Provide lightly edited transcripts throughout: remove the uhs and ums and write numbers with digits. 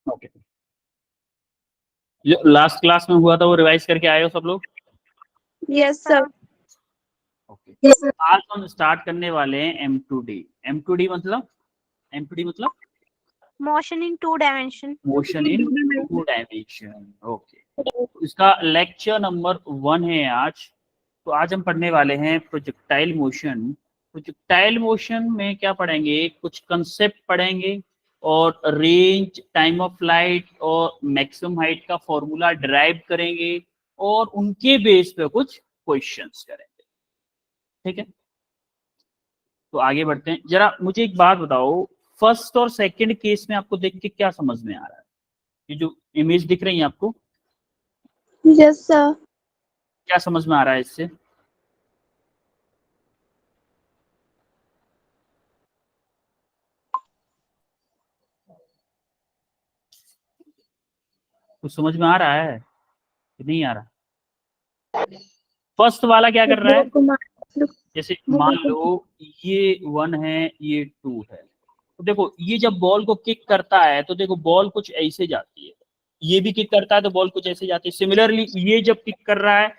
Okay, जो last class में हुआ था वो रिवाइज करके आए हो सब लोग? Yes sir. ओके, आज हम स्टार्ट करने वाले हैं M2D। M2D मतलब motion in 2 dimension. Motion in 2 dimension. Okay, इसका लेक्चर नंबर 1 है आज। तो आज हम पढ़ने वाले हैं प्रोजेक्टाइल मोशन। प्रोजेक्टाइल मोशन में क्या पढ़ेंगे, कुछ कंसेप्ट पढ़ेंगे और रेंज, टाइम ऑफ फ्लाइट और मैक्सिमम हाइट का फॉर्मूला डिराइव करेंगे और उनके बेस पे कुछ क्वेश्चंस करेंगे। ठीक है, तो आगे बढ़ते हैं। जरा मुझे एक बात बताओ, फर्स्ट और सेकंड केस में आपको देख के क्या समझ में आ रहा है? ये जो इमेज दिख रही है आपको, यस सर। क्या समझ में आ रहा है इससे? कुछ समझ में आ रहा है कि नहीं आ रहा? फर्स्ट वाला क्या कर रहा है, जैसे मान लो ये 1 है, ये 2 है, तो देखो ये जब बॉल को किक करता है तो देखो बॉल कुछ ऐसे जाती है, ये भी किक करता है तो बॉल कुछ ऐसे जाती है। सिमिलरली ये जब किक कर रहा है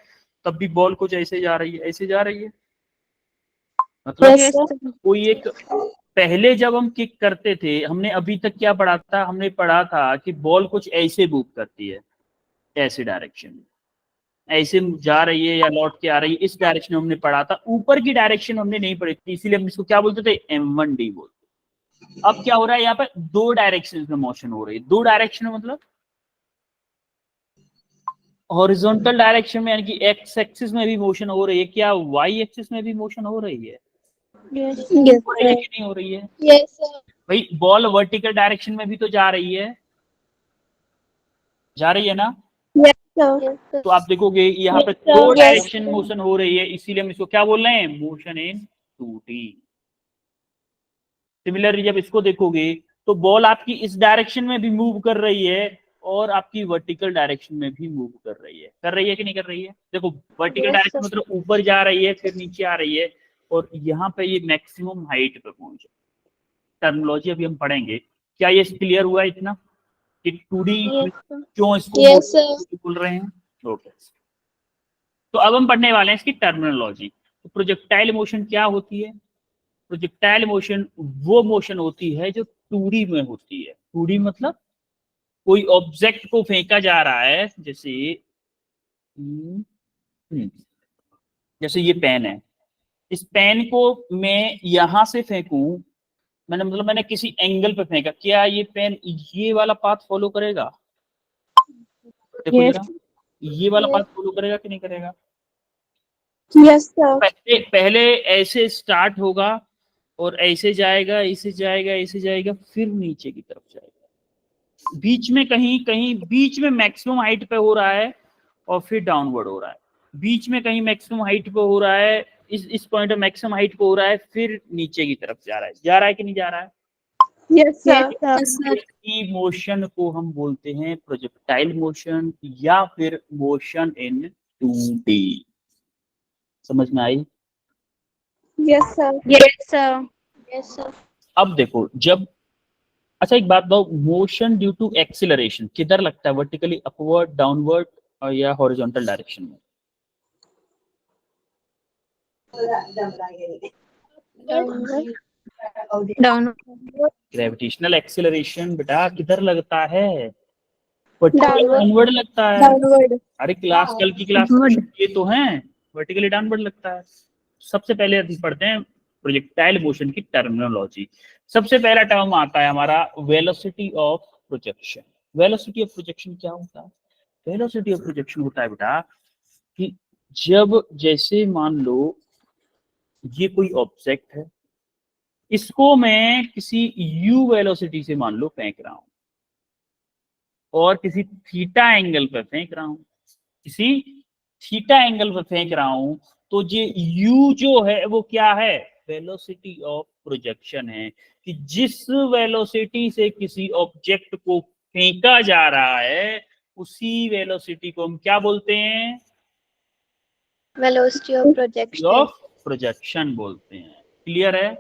तब भी बॉल कुछ ऐसे जा रही है, ऐसे जा रही है। मतलब कोई एक, पहले जब हम किक करते थे, हमने अभी तक क्या पढ़ा था, हमने पढ़ा था कि बॉल कुछ ऐसे मूव करती है, ऐसे डायरेक्शन में, ऐसे जा रही है या लौट के आ रही है, इस डायरेक्शन में हमने पढ़ा था। ऊपर की डायरेक्शन हमने नहीं पढ़ी थी, इसीलिए हम इसको क्या बोलते थे, M1D बोलते। अब क्या हो रहा है, यहाँ पे 2 डायरेक्शन में मोशन हो रही है। 2 डायरेक्शन में मतलब हॉरिजॉन्टल डायरेक्शन में, यानी कि एक्स एक्सिस में भी मोशन हो रही है, क्या वाई एक्सिस में भी मोशन हो रही है? हो रही है कि नहीं हो रही है? Yes sir. भाई बॉल वर्टिकल डायरेक्शन में भी तो जा रही है, जा रही है ना? Yes sir. तो आप देखोगे यहाँ पे 2 डायरेक्शन मोशन हो रही है, इसीलिए हम इसको क्या बोल रहे हैं, मोशन इन 2D। सिमिलरली जब इसको देखोगे तो बॉल आपकी इस डायरेक्शन में भी मूव कर रही है और आपकी वर्टिकल डायरेक्शन में भी मूव कर रही है कि नहीं कर रही है? देखो वर्टिकल डायरेक्शन मतलब ऊपर जा रही है फिर नीचे आ रही है, और यहाँ पे ये मैक्सिमम हाइट पे पहुंचे। टर्मिनोलॉजी अभी हम पढ़ेंगे। क्या ये क्लियर हुआ इतना कि 2D क्यों इसको बोल रहे हैं? ओके, तो अब हम पढ़ने वाले हैं इसकी टर्मिनोलॉजी। तो प्रोजेक्टाइल मोशन क्या होती है? प्रोजेक्टाइल मोशन वो मोशन होती है जो 2D में होती है। 2D मतलब कोई ऑब्जेक्ट को फेंका जा रहा है, जैसे जैसे ये पेन है, इस पेन को मैं यहां से फेंकूं, मैंने किसी एंगल पे फेंका, क्या ये पेन ये वाला पाथ फॉलो करेगा? देखो जरा, ये वाला पाथ फॉलो करेगा कि नहीं करेगा? Yes sir. पहले ऐसे स्टार्ट होगा और ऐसे जाएगा, ऐसे जाएगा, ऐसे जाएगा, फिर नीचे की तरफ जाएगा। बीच में कहीं कहीं बीच में मैक्सिमम हाइट पे हो रहा है और फिर डाउनवर्ड हो रहा है। बीच में कहीं मैक्सिमम हाइट पे हो रहा है, इस पॉइंट पे मैक्सिमम हाइट पे हो रहा है, फिर नीचे की तरफ जा रहा है कि नहीं जा रहा है? Yes sir. की मोशन को हम बोलते हैं प्रोजेक्टाइल मोशन या फिर मोशन इन 2D। समझ में आई? Yes sir. Yes sir. Yes sir. अब देखो, जब, अच्छा एक बात बताओ, मोशन ड्यू टू एक्सिलरेशन किधर लगता है, वर्टिकली अपवर्ड, डाउनवर्ड या हॉरिजॉन्टल डायरेक्शन में? ग्रेविटेशनल एक्सिलरेशन बेटा किधर लगता है? वर्टिकली डाउनवर्ड लगता है। अरे क्लास, कल की क्लास ये तो है, वर्टिकली डाउनवर्ड लगता है। सबसे पहले अभी पढ़ते हैं प्रोजेक्टाइल मोशन की टर्मिनोलॉजी। सबसे पहला टर्म आता है हमारा velocity of projection. Velocity of projection क्या होता है? वेलोसिटी ऑफ प्रोजेक्शन होता है बेटा कि जब, जैसे मान लो ये कोई ऑब्जेक्ट है, इसको मैं किसी u वेलोसिटी से मान लो फेंक रहा हूं और किसी थीटा एंगल पर फेंक रहा हूं, किसी थीटा एंगल पर फेंक रहा हूं, तो ये u जो है वो क्या है, वेलोसिटी ऑफ प्रोजेक्शन है। कि जिस वेलोसिटी से किसी ऑब्जेक्ट को फेंका जा रहा है उसी वेलोसिटी को हम क्या बोलते हैं, वेलोसिटी ऑफ प्रोजेक्शन बोलते हैं। क्लियर है?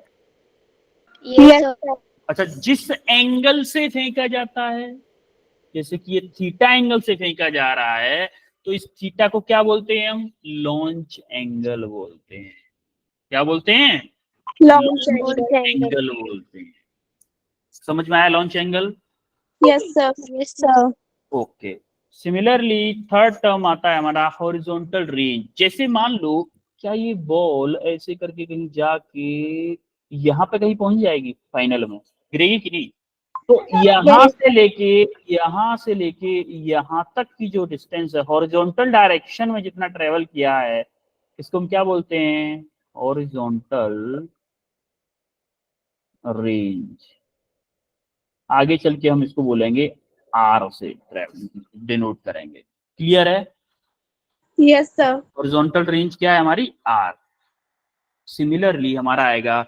Yes sir. अच्छा, जिस एंगल से फेंका जाता है जैसे कि ये थीटा एंगल से फेंका जा रहा है, तो इस थीटा को क्या बोलते हैं हम? लॉन्च एंगल बोलते हैं। क्या बोलते हैं? लॉन्च एंगल बोलते हैं। समझ में आया launch angle? Yes sir. Yes sir. Okay. Similarly third term आता है हमारा हॉरिजॉन्टल रेंज। जैसे मान लो, क्या ये बॉल ऐसे करके कहीं जाके यहाँ पे कहीं पहुंच जाएगी, फाइनल में गिरेगी कि नहीं? तो यहाँ से लेके यहाँ तक की जो डिस्टेंस है, हॉरिजॉन्टल डायरेक्शन में जितना ट्रेवल किया है, इसको हम क्या बोलते हैं? Horizontal range. आगे चल के हम इसको बोलेंगे आर से डिनोट करेंगे। क्लियर है? Yes sir. हॉरिजॉन्टल रेंज क्या है हमारी? आर। सिमिलरली हमारा आएगा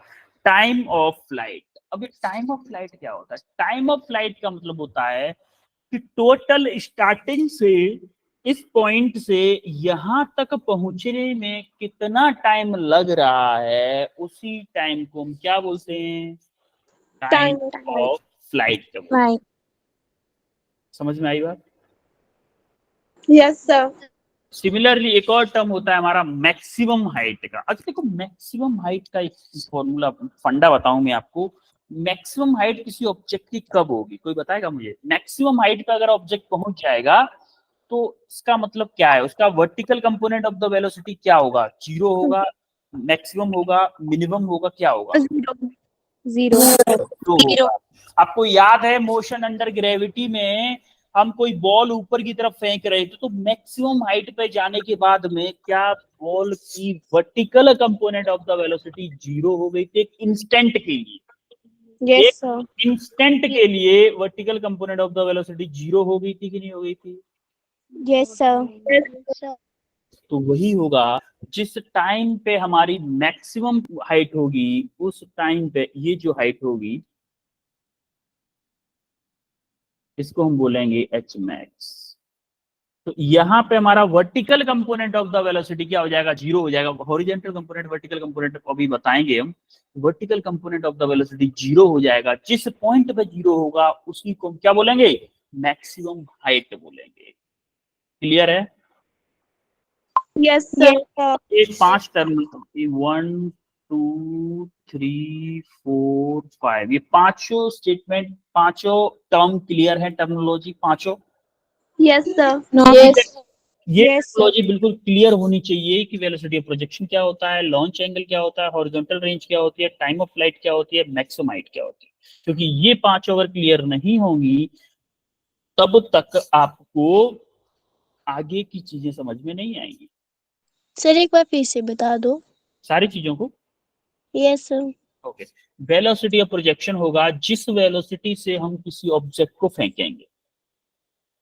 टाइम ऑफ फ्लाइट। अब टाइम ऑफ फ्लाइट क्या होता है? टाइम ऑफ फ्लाइट का मतलब होता है कि टोटल स्टार्टिंग से इस पॉइंट से यहां तक पहुंचने में कितना टाइम लग रहा है, उसी टाइम को हम क्या बोलते हैं? Time of flight. समझ में आई बात? Yes sir. सिमिलरली एक और टर्म होता है हमारा मैक्सिमम हाइट का। अच्छा देखो, मैक्सिमम हाइट का एक फॉर्मूला, फंडा बताऊं मैं आपको। मैक्सिमम हाइट किसी ऑब्जेक्ट की कब होगी, कोई बताएगा मुझे? मैक्सिमम हाइट पे अगर ऑब्जेक्ट पहुंच जाएगा तो इसका मतलब क्या है? उसका vertical component of the velocity क्या होगा? जीरो होगा, मैक्सिमम होगा, मिनिमम होगा, क्या होगा? जीरो। जीरो होगा। आपको याद है मोशन अंडर ग्रेविटी में हम कोई बॉल ऊपर की तरफ फेंक रहे थे, तो मैक्सिमम हाइट पे जाने के बाद में क्या बॉल की vertical component of the velocity zero हो गई थी एक इंस्टेंट के लिए? Yes sir. इंस्टेंट के लिए vertical component of the velocity zero हो गई थी कि नहीं हो गई थी? Yes sir. तो वही होगा, जिस टाइम पे हमारी मैक्सिमम हाइट होगी, उस टाइम पे ये जो हाइट होगी इसको हम बोलेंगे एच मैक्स। तो यहाँ पे हमारा vertical component of the velocity क्या हो जाएगा? जीरो हो जाएगा। हॉरिजॉन्टल कंपोनेंट, वर्टिकल कंपोनेंट अभी बताएंगे हम। Vertical component of the velocity zero हो जाएगा। जिस पॉइंट पे जीरो होगा उसी को हम क्या बोलेंगे? मैक्सिमम हाइट बोलेंगे। क्लियर है? Yes sir. एक 5 टर्म, 1 2 3 4 5, ये पांचों स्टेटमेंट, पांचों टर्म क्लियर है? टर्मिनोलॉजी पांचों? Yes sir. ये Yes, sir. टर्मिनोलॉजी बिल्कुल क्लियर होनी चाहिए कि वेलोसिटी ऑफ प्रोजेक्शन क्या होता है, लॉन्च एंगल क्या होता है, हॉरिजॉन्टल रेंज क्या होती है, टाइम ऑफ फ्लाइट क्या होती है, मैक्सिमम हाइट क्या होती है। क्योंकि ये पांचों अगर क्लियर नहीं होंगी तब तक आपको आगे की चीजें समझ में नहीं आएंगी। सर एक बार फिर से बता दो। सारी चीजों को। Yes sir. Okay. Velocity of projection होगा जिस वेलोसिटी से हम किसी ऑब्जेक्ट को फेंकेंगे।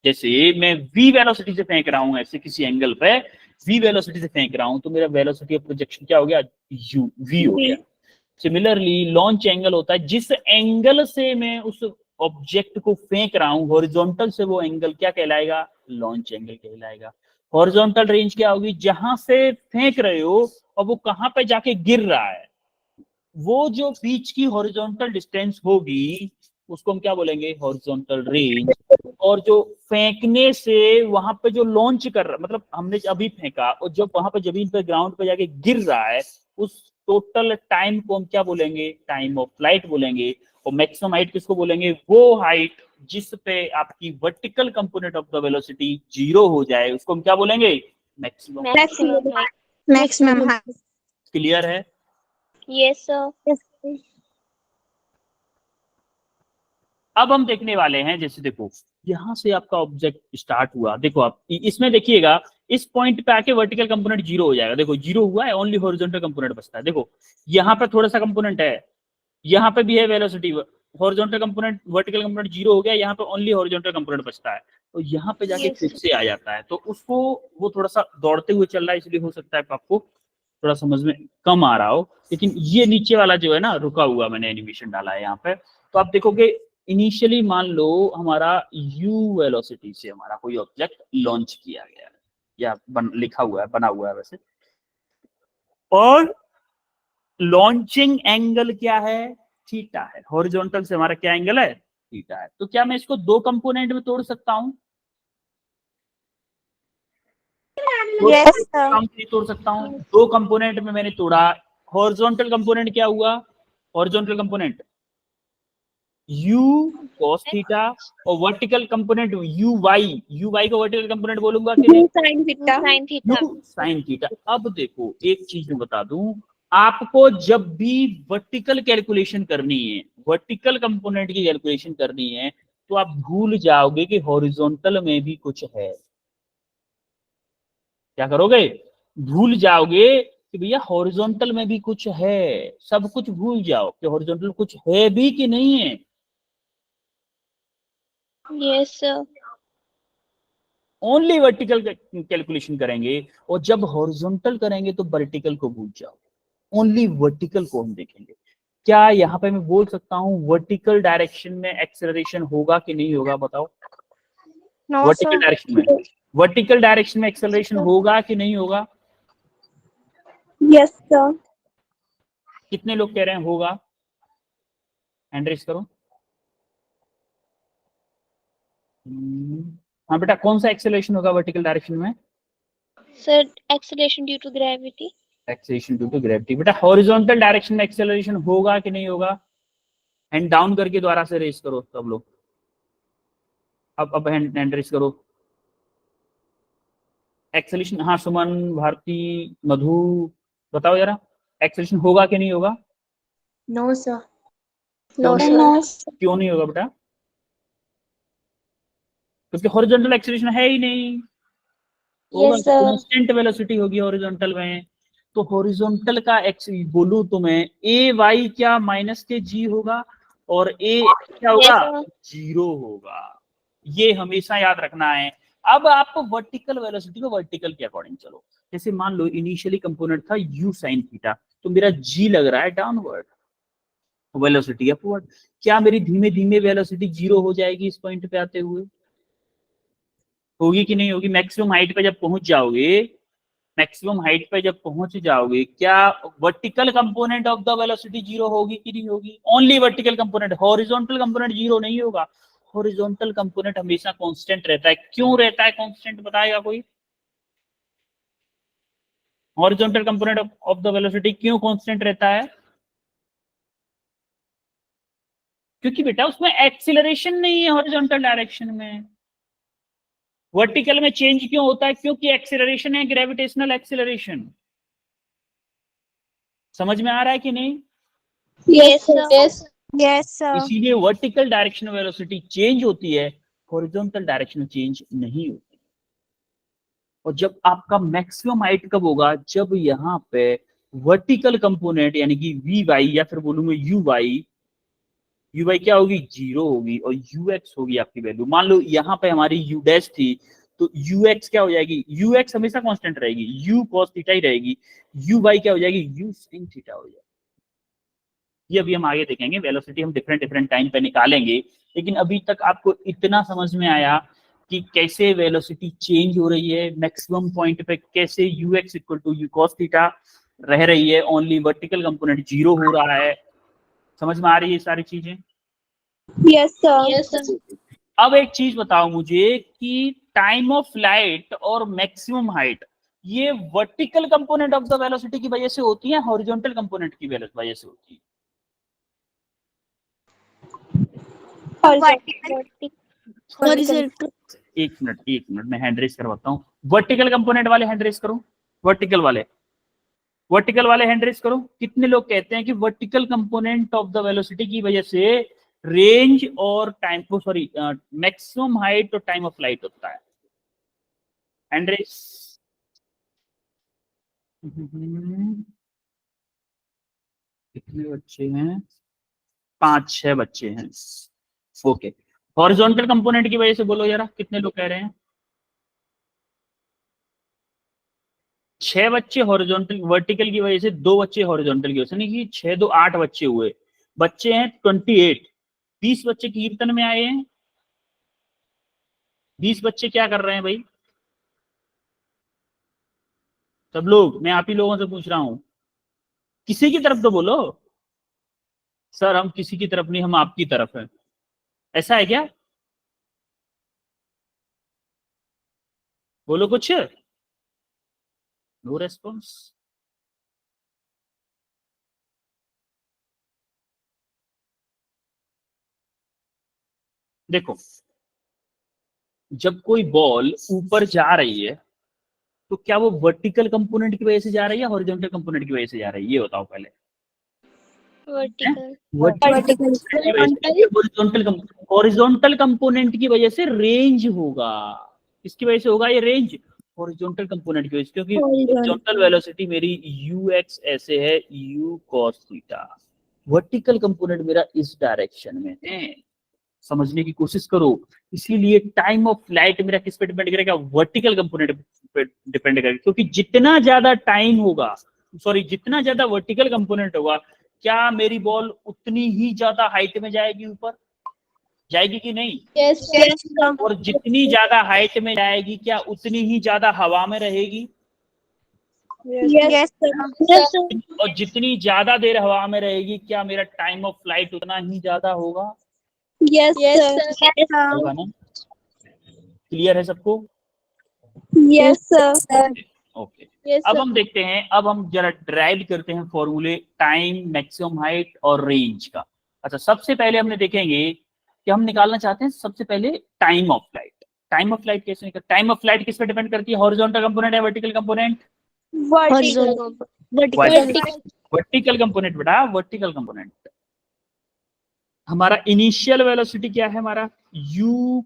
जैसे मैं v वेलोसिटी से फेंक रहा हूं, ऐसे किसी एंगल पे v वेलोसिटी से फेंक रहा हूं, तो मेरा वेलोसिटी ऑफ प्रोजेक्शन क्या हो गया? u, v हो गया। सिमिलरली लॉन्च एंगल होता है जिस एंगल से मैं उस ऑब्जेक्ट को फेंक रहा हूं हॉरिजॉन्टल से, वो एंगल क्या कहलाएगा? लॉन्च एंगल कहलाएगा। हॉरिजॉन्टल रेंज क्या होगी? जहां से फेंक रहे हो और वो कहां पे जाके गिर रहा है, वो जो बीच की हॉरिजॉन्टल डिस्टेंस होगी उसको हम क्या बोलेंगे? Horizontal range. और जो फेंकने से वहां पे जो लॉन्च कर रहा, मतलब हमने अभी फेंका और जब वहां पे जमीन पे ग्राउंड पे जाके गिर रहा है, उस टोटल टाइम को हम क्या बोलेंगे? टाइम ऑफ फ्लाइट बोलेंगे। और मैक्सिमम हाइट किसको बोलेंगे? वो हाइट जिस पे आपकी vertical component of the velocity zero हो जाए उसको हम क्या बोलेंगे? मैक्सिमम। मैक्सिमम। क्लियर है? Yes sir. अब हम देखने वाले हैं, जैसे देखो यहां से आपका ऑब्जेक्ट स्टार्ट हुआ, देखो आप इसमें देखिएगा, इस पॉइंट पे आके वर्टिकल कंपोनेंट जीरो हो जाएगा। देखो जीरो हुआ है, ओनली हॉरिजॉन्टल कंपोनेंट बचता है। देखो यहाँ पे थोड़ा सा कंपोनेंट है, यहाँ पे भी है velocity, horizontal component, vertical component zero हो गया, यहाँ पे ओनली हॉरिजॉन्टल कंपोनेंट बचता है। तो यहाँ पे जाके फिर से आ जाता है, तो उसको, वो थोड़ा सा दौड़ते हुए चल रहा है, इसलिए हो सकता है आपको थोड़ा समझ में कम आ रहा हो। लेकिन ये नीचे वाला जो है ना, रुका हुआ, मैंने एनिमेशन डाला है यहाँ पे, तो आप देखोगे इनिशियली मान लो हमारा u वेलोसिटी से हमारा कोई ऑब्जेक्ट लॉन्च किया गया है, या लिखा हुआ है, बना हुआ है वैसे, और लॉन्चिंग एंगल क्या है? थीटा है। हॉरिजॉन्टल से हमारा क्या एंगल है? थीटा है। तो क्या मैं इसको दो कंपोनेंट में तोड़ सकता हूँ? Yes, sir. नहीं तोड़ सकता हूँ। दो कंपोनेंट में मैंने तोड़ा। हॉरिजॉन्टल कंपोनेंट क्या हुआ? Horizontal component u cos theta और वर्टिकल कंपोनेंट u y को वर्टिकल कंपोनेंट बोलूंगा कि नहीं? Sin theta. Sin theta. u sin theta. अब देखो एक चीज मैं बता दूं, आपको जब भी वर्टिकल कैलकुलेशन करनी है, वर्टिकल कंपोनेंट की कैलकुलेशन करनी है, तो आप भूल जाओगे कि हॉरिजॉन्टल में भी कुछ है। क्या करोगे? भूल जाओगे कि भैया हॉरिजॉन्टल में भी कुछ है। सब कुछ भूल जाओ कि हॉरिजॉन्टल कुछ है भी कि नहीं है। Yes, sir. Only vertical calculation करेंगे, और जब हॉरिजॉन्टल करेंगे तो वर्टिकल को भूल जाओ। ओनली वर्टिकल को हम देखेंगे। क्या यहाँ पे मैं बोल सकता हूँ वर्टिकल डायरेक्शन में एक्सेलरेशन होगा कि नहीं होगा? बताओ। No, vertical sir. डायरेक्शन में, वर्टिकल डायरेक्शन में एक्सेलरेशन होगा कि नहीं होगा? Yes, sir. कितने लोग कह रहे हैं होगा? हैंड रेज करो। हाँ बेटा, कौन सा एक्सेलरेशन होगा वर्टिकल डायरेक्शन में? Sir, acceleration due to gravity. Acceleration due to gravity. बेटा हॉरिजॉन्टल डायरेक्शन में एक्सेलरेशन होगा कि नहीं होगा? हैंड डाउन करके दोबारा से रेज करो सब लोग। अब हैंड रेज करो। एक्सेलरेशन, हाँ सुमन, भारती, मधु, बताओ जरा, एक्सेलरेशन होगा कि नहीं होगा? No, sir. क्यों No, नहीं sir. होगा? क्यों नहीं होगा बेटा? क्योंकि हॉरिजॉन्टल एक्सेलरेशन है ही नहीं। होगा, Yes, sir. कांस्टेंट वेलोसिटी होगी हॉरिजॉन्टल में। तो हॉरिजॉन्टल का एक्स बोलूं तो मैं ए वाई क्या माइनस के जी होगा, और ए क्या होगा? Yes, sir. 0 होगा। ये हमेशा याद रखना है। अब आपको वर्टिकल वेलोसिटी को वर्टिकल के अकॉर्डिंग चलो। जैसे मान लो इनिशियली कंपोनेंट था u sin थीटा, तो मेरा g लग रहा है डाउनवर्ड, वेलोसिटी अपवर्ड। क्या मेरी धीमे धीमे वेलोसिटी 0 हो जाएगी इस पॉइंट पे आते हुए? होगी कि नहीं होगी? मैक्सिमम हाइट पे जब पहुंच जाओगे, मैक्सिमम हाइट पे जब पहुंच जाओगे, क्या vertical component of the velocity 0 होगी कि नहीं होगी? Only vertical component, horizontal component 0 नहीं होगा। हॉरिजॉन्टल कंपोनेंट हमेशा कांस्टेंट रहता है। क्यों रहता है कांस्टेंट, बताएगा कोई? Horizontal component of the velocity क्यों कांस्टेंट रहता है? क्योंकि बेटा उसमें एक्सीलरेशन नहीं है हॉरिजॉन्टल डायरेक्शन में। वर्टिकल में चेंज क्यों होता है? क्योंकि एक्सीलरेशन है, ग्रेविटेशनल एक्सीलरेशन। समझ में आ रहा है कि नहीं? Yes, sir. Yes. Yes, sir. इसीलिए वर्टिकल डायरेक्शन में वेलोसिटी चेंज होती है, हॉरिजॉन्टल डायरेक्शन में चेंज नहीं होती। और जब आपका मैक्सिमम हाइट कब होगा? जब यहाँ पे वर्टिकल कंपोनेंट यानी कि वी वाई या फिर बोलूंगा यू वाई क्या होगी? 0 होगी, और यू एक्स होगी आपकी वैल्यू। मान लो यहाँ पे हमारी यू डैश थी, तो यू एक्स क्या हो जाएगी? यू एक्स हमेशा कांस्टेंट रहेगी, यू कॉस थीटा ही रहेगी। यू वाई क्या हो जाएगी? यू sin थीटा हो जाएगी। ये अभी हम आगे देखेंगे, वेलोसिटी हम डिफरेंट डिफरेंट टाइम पे निकालेंगे। लेकिन अभी तक आपको इतना समझ में आया कि कैसे वेलोसिटी चेंज हो रही है, मैक्सिमम पॉइंट पे कैसे u x equal to u cos theta रह रही है, ओनली वर्टिकल कंपोनेंट 0 हो रहा है। समझ में आ रही है सारी चीजें? Yes, sir. Yes, sir. अब एक चीज बताओ मुझे कि टाइम ऑफ फ्लाइट और मैक्सिमम हाइट, ये vertical component of the velocity की वजह से होती है, हॉरिजॉन्टल कंपोनेंट की वजह से होती है? Horizontal. एक मिनट मैं हैंड रेस करवाता हूँ। वर्टिकल कंपोनेंट वाले हैंड रेस करो। वर्टिकल वाले हैंड रेस करो। कितने लोग कहते हैं कि vertical component of the velocity की वजह से रेंज और टाइम, सॉरी मैक्सिमम हाइट और टाइम ऑफ फ्लाइट होता है? Hand raise. कितने बच्चे हैं? 5-6 बच्चे हैं। ओके, हॉरिजॉन्टल कंपोनेंट की वजह से बोलो जरा, कितने लोग कह रहे हैं? 6 बच्चे हॉरिजॉन्टल, वर्टिकल की वजह से 2 बच्चे हॉरिजॉन्टल की वजह से, नहीं कि 6 2 8 बच्चे हुए। बच्चे हैं 28। 20 बच्चे कीर्तन में आए हैं। 20 बच्चे क्या कर रहे हैं भाई? सब लोग, मैं आप ही लोगों से पूछ रहा हूं, किसी की तरफ तो बोलो। सर हम किसी की तरफ नहीं, हम आपकी तरफ हैं। ऐसा है क्या? बोलो कुछ। No response. देखो, जब कोई बॉल ऊपर जा रही है तो क्या वो वर्टिकल कंपोनेंट की वजह से जा रही है या हॉरिजॉन्टल कंपोनेंट की वजह से जा रही है? ये बताओ पहले। वर्टिकल। हॉरिजॉन्टल कंपोनेंट की वजह से रेंज होगा। किसकी वजह से होगा ये रेंज? हॉरिजॉन्टल कंपोनेंट की वजह से, क्योंकि हॉरिजॉन्टल वेलोसिटी मेरी ux ऐसे है u cos theta, vertical component मेरा इस डायरेक्शन में है। समझने की कोशिश करो। इसीलिए टाइम ऑफ फ्लाइट मेरा किस पे डिपेंड करेगा? वर्टिकल कंपोनेंट पे डिपेंड करेगा, क्योंकि जितना ज्यादा टाइम होगा, सॉरी जितना ज्यादा वर्टिकल कंपोनेंट होगा, क्या मेरी बॉल उतनी ही ज्यादा हाइट में जाएगी, ऊपर जाएगी कि नहीं? यस। और जितनी ज्यादा हाइट में जाएगी क्या उतनी ही ज्यादा हवा में रहेगी? यस। और जितनी ज्यादा देर हवा में रहेगी क्या मेरा टाइम ऑफ फ्लाइट उतना ही ज्यादा होगा? यस। होगा ना? क्लियर है सबको? Yes sir. ओके। अब हम देखते हैं, अब हम जरा ड्राइव करते हैं फॉर्मूले टाइम, मैक्सिमम हाइट और रेंज का। अच्छा, सबसे पहले हमने देखेंगे कि हम निकालना चाहते हैं सबसे पहले time of flight. Time of flight कैसे निकल? टाइम ऑफ फ्लाइट किस पे डिपेंड करती है? हॉरिजॉन्टल कंपोनेंट है वर्टिकल कंपोनेंट? वर्टिकल कंपोनेंट बेटा, वर्टिकल कंपोनेंट। हमारा इनिशियल वेलोसिटी क्या है? हमारा u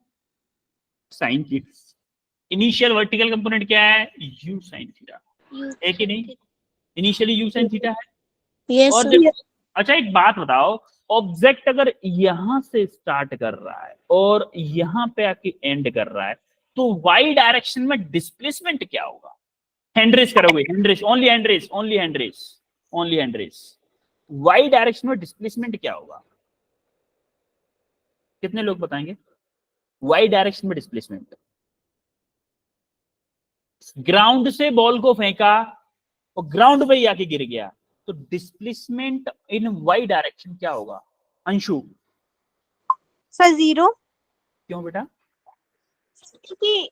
sin theta. Initial vertical component क्या है? u sin थीटा है कि नहीं? इनिशियली u sin थीटा है। यस और जब, अच्छा एक बात बताओ, ऑब्जेक्ट अगर यहां से स्टार्ट कर रहा है और यहां पे आके एंड कर रहा है तो y डायरेक्शन में डिस्प्लेसमेंट क्या होगा? हैंड रेस करोगे? Hand raise, only hand raise, only hand raise, only hand raise. y direction में डिस्प्लेसमेंट क्या होगा? कितने लोग बताएंगे? y डायरेक्शन में डिस्प्लेसमेंट, ग्राउंड से बॉल को फेंका और ग्राउंड पे ही आके गिर गया तो डिस्प्लेसमेंट इन वाई डायरेक्शन क्या होगा? अंशु सर 0, क्यों बेटा? क्योंकि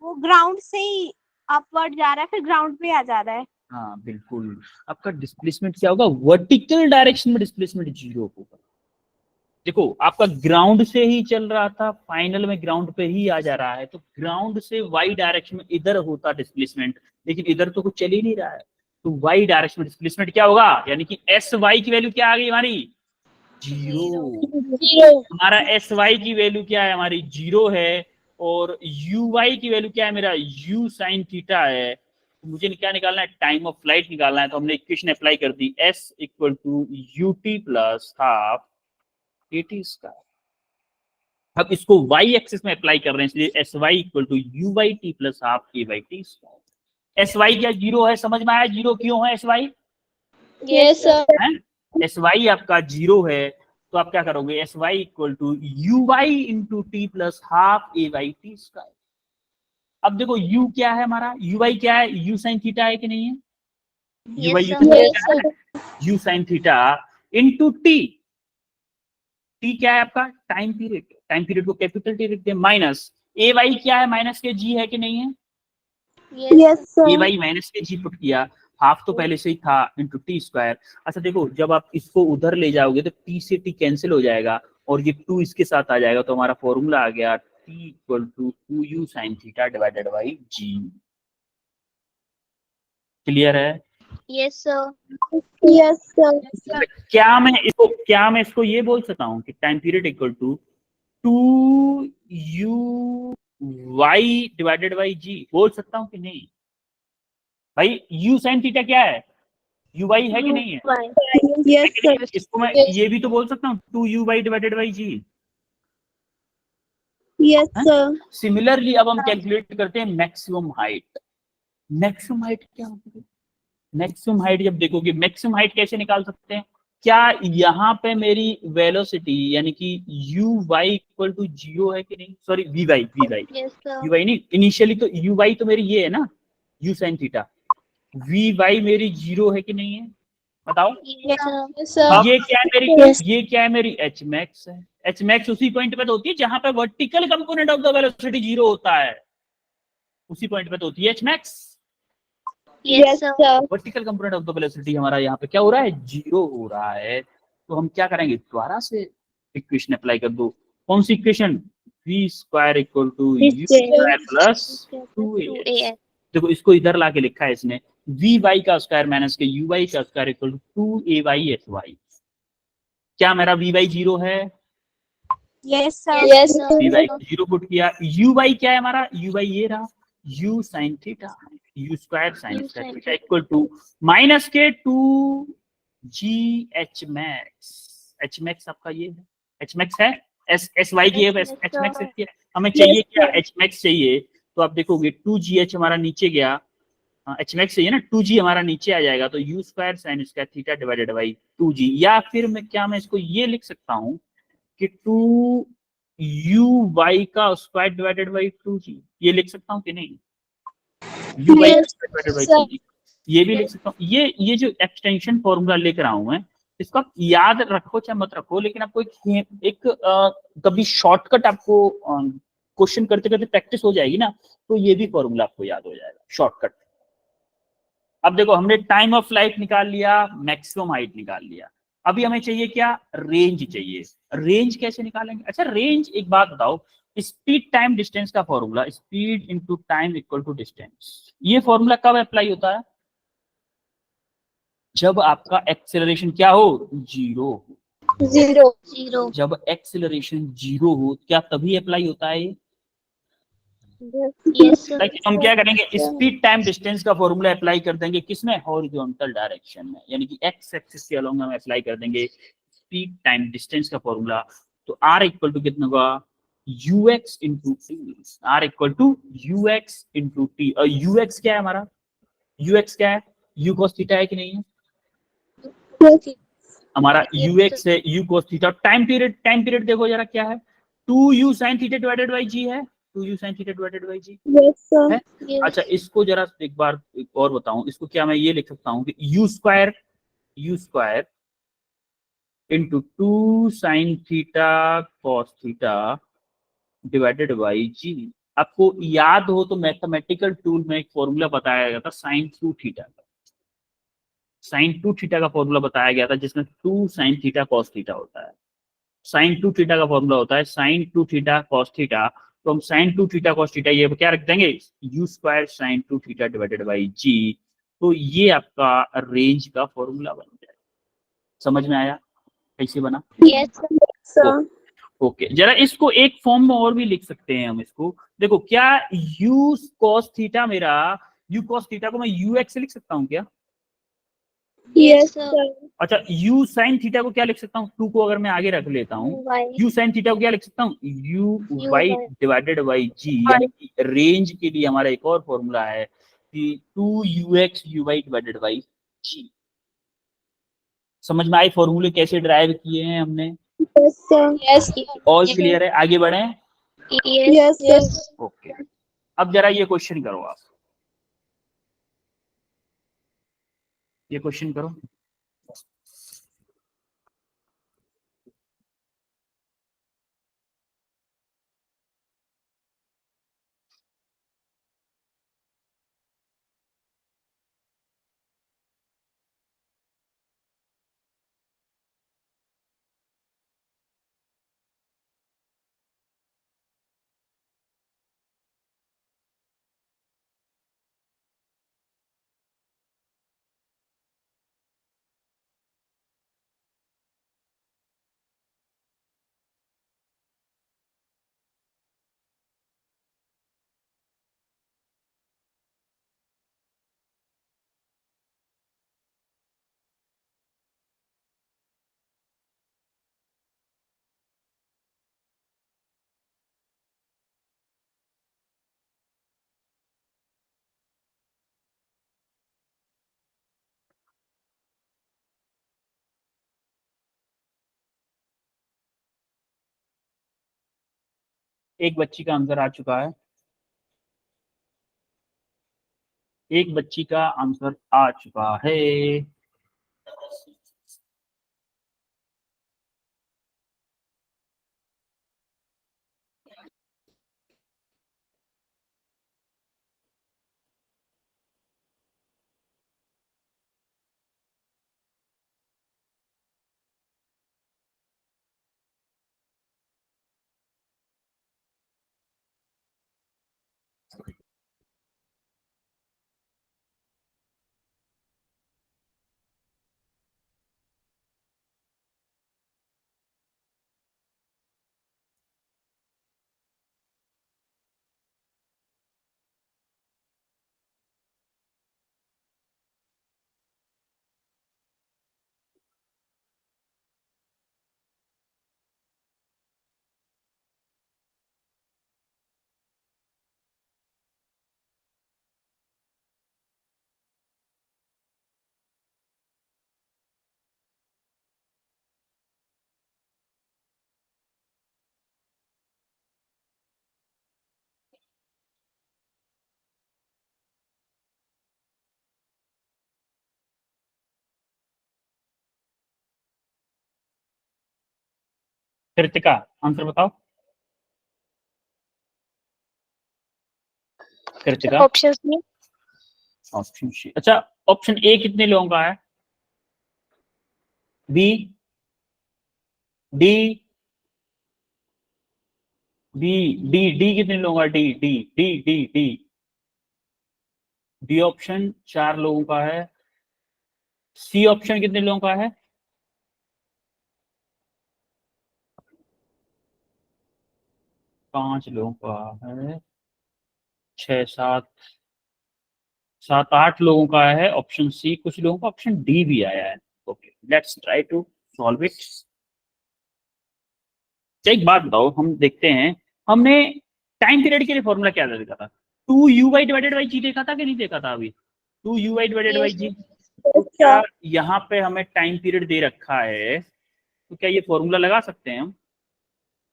वो ग्राउंड से ही अपवर्ड जा रहा है, फिर ग्राउंड पे आ जा रहा है। हाँ बिल्कुल। आपका डिस्प्लेसमेंट क्या होगा? वर्टिकल डायरेक्शन में डिस्प्लेसमेंट 0 होगा। देखो, आपका ग्राउंड से ही चल रहा था, फाइनल में ग्राउंड पे ही आ जा रहा है, तो ग्राउंड से वाई डायरेक्शन में इधर होता डिस्प्लेसमेंट, लेकिन इधर तो कुछ चल ही नहीं रहा है, तो वाई डायरेक्शन में डिस्प्लेसमेंट क्या होगा? यानी कि एस वाई की वैल्यू क्या आ गई हमारी? 0। हमारा एस वाई की वैल्यू क्या है? हमारी 0 है। और यू वाई की वैल्यू क्या है? मेरा यू साइन थीटा है। तो मुझे क्या निकालना है? टाइम ऑफ फ्लाइट निकालना है। तो हमने इक्वेशन अप्लाई कर दी, S equal to U T plus half A T square. अब इसको y एक्सिस में अप्लाई कर रहे हैं, इसलिए s y equal to u y t plus half a y t square. S y क्या 0 है? समझ में आया 0 क्यों है s y? Yes sir. S y आपका 0 है, तो आप क्या करोगे? S y equal to u y into t plus half a y t square. अब देखो u क्या है हमारा? यू वाई क्या है? यू साइन थीटा है कि नहीं है? You why you sine theta into T. T क्या है आपका? Time period. टाइम पीरियड को कैपिटल टी लिखते हैं, माइनस ए वाई क्या है? माइनस के जी है कि नहीं है? Yes sir. A Y minus के जी पुट किया, हाफ तो पहले से ही था, इंटू टी स्क्वायर। अच्छा देखो, जब आप इसको उधर ले जाओगे तो टी से टी कैंसिल हो जाएगा और ये 2 इसके साथ आ जाएगा, तो हमारा फॉर्मूला आ गया T equal to 2u sin theta divided by G. Clear है? Yes sir. Yes sir. क्या मैं इसको ये बोल सकता हूँ कि time period equal to 2u y divided by G, बोल सकता हूँ कि नहीं? भाई u sin थीटा क्या है? यू वाई है कि नहीं है? Yes sir. इसको मैं ये भी तो बोल सकता हूँ 2u y divided by g. Yes sir. Similarly अब हम कैलकुलेट करते हैं मैक्सिमम हाइट। मैक्सिमम हाइट क्या होती है? मैक्सिमम हाइट जब देखोगे, मैक्सिमम हाइट कैसे निकाल सकते हैं? क्या यहाँ पे मेरी वेलोसिटी यानी कि u y equal to zero है कि नहीं? Sorry v y u y नहीं, इनिशियली तो यू वाई तो मेरी ये है ना, u sine theta. V y मेरी 0 है कि नहीं है? बताओ। Yes sir. ये क्या है मेरी? ये क्या है मेरी? एच मैक्स है। एच मैक्स उसी पॉइंट पे तो होती है जहां पे vertical component of the velocity 0 होता है, उसी पॉइंट पे तो होती है h max. Yes sir. Vertical component of the velocity हमारा यहाँ पे क्या हो रहा है, 0 हो रहा है। तो हम क्या करेंगे, दोबारा से इक्वेशन अप्लाई कर दो। कौन सी equation, v square equal to U square plus 2as। देखो इसको इधर लाके लिखा है इसने, वी वाई का स्क्वायर माइनस के यू वाई का स्क्वायर इक्वल टू 2ay/sy। क्या मेरा वी वाई 0 है, yes sir. V Y 0 put किया। यू वाई क्या है हमारा, यू वाई ये रहा, u sin theta, u square sine square theta equal to minus के 2g h max. h max आपका ये है, h मैक्स है, एस वाई की एच मैक्स है। हमें चाहिए क्या, एच मैक्स चाहिए। तो आप देखोगे 2gh हमारा नीचे गया, एच मैक्स चाहिए ना, 2g हमारा नीचे आ जाएगा, तो u square sine square theta divided by 2g। या फिर मैं इसको ये लिख सकता हूँ कि 2u का स्क्वायर डिवाइडेड बाई 2g, ये लिख सकता हूँ कि नहीं, u डिवाइडेड बाई 2g, ये भी लिख सकता हूँ। ये जो एक्सटेंशन फॉर्मूला लिख रहा हूँ मैं, इसको आप याद रखो चाहे मत रखो, लेकिन आपको एक कभी शॉर्टकट आपको क्वेश्चन करते करते प्रैक्टिस हो जाएगी ना, तो ये भी फॉर्मूला आपको याद हो जाएगा शॉर्टकट। अब देखो हमने टाइम ऑफ फ्लाइट निकाल लिया, मैक्सिमम हाइट निकाल लिया, अभी हमें चाहिए क्या, रेंज चाहिए। रेंज कैसे निकालेंगे, अच्छा रेंज एक बात बताओ, स्पीड टाइम डिस्टेंस का formula, speed into time equal to distance, ये फॉर्मूला कब अप्लाई होता है, जब आपका एक्सेलरेशन क्या हो, 0 हो। जब एक्सेलरेशन 0 हो क्या तभी अप्लाई होता है ये। हम क्या करेंगे, स्पीड टाइम डिस्टेंस का फॉर्मूला अप्लाई कर देंगे किसमें, हॉरिजॉन्टल डायरेक्शन में, यानी कि एक्स एक्सिस के अलोंग हम अप्लाई कर देंगे स्पीड टाइम डिस्टेंस का फॉर्मूला। तो r इक्वल टू कितना होगा, ux into t, r equal to ux into t. और ux क्या है हमारा, ux क्या है, u cos थीटा है कि नहीं है, हमारा ux है u cos theta. Time period देखो जरा क्या है, 2u sin theta divided by g है, 2u sin theta divided by g है। अच्छा इसको जरा एक बार एक और बताऊं, इसको क्या मैं ये लिख सकता हूं कि u square into 2 sin theta cos theta divided by g। आपको याद हो तो मैथमेटिकल टूल में एक फॉर्मूला बताया गया था sin 2 थीटा का, sin 2 थीटा का फॉर्मूला बताया गया था जिसमें 2 sin थीटा cos थीटा होता है। sin 2 थीटा का फॉर्मूला होता है sin 2 थीटा cos थीटा। तो हम sin 2 थीटा cos थीटा ये क्या रख देंगे, u square sin 2 theta divided by g। तो ये आपका रेंज का फॉर्मूला बन जाए। समझ में आया कैसे बना, यस सर। ओके। जरा इसको एक फॉर्म में और भी लिख सकते हैं हम इसको, देखो क्या u cos थीटा मेरा, u cos थीटा को मैं ux से लिख सकता हूँ क्या, यस सर। अच्छा u sin थीटा को क्या लिख सकता हूँ, 2 को अगर मैं आगे रख लेता हूँ, u sin थीटा को क्या लिख सकता हूँ, u y divided by g। यानी कि रेंज के लिए हमारा एक और फॉर्मूला है कि 2ux uy divided by g। समझ में आई फॉर्मूले कैसे ड्राइव किए हैं हमने, यस ऑल क्लियर है, आगे बढ़े, यस ओके। अब जरा ये क्वेश्चन करो आप, ये क्वेश्चन करो। एक बच्ची का आंसर आ चुका है, एक बच्ची का आंसर आ चुका है। कृतिका आंसर बताओ। Kritika option C. Option C. अच्छा, ऑप्शन ए कितने लोगों का है? B, D, D, D, D कितने लोगों का? D D D D D D option 4 लोगों का है। सी ऑप्शन कितने लोगों का है? 5 लोगों का है। 6, 7, 7, 8 लोगों का है ऑप्शन सी। कुछ लोगों का ऑप्शन डी भी आया है। Okay, let's try to solve it. एक बात बताओ, हम देखते हैं हमने टाइम पीरियड के लिए फॉर्मूला क्या देखा था? 2u डिवाइडेड बाई जी देखा था कि नहीं देखा था? अभी 2u डिवाइडेड बाई जी। तो क्या यहाँ पे हमें टाइम पीरियड दे रखा है, तो क्या ये फॉर्मूला लगा सकते हैं हम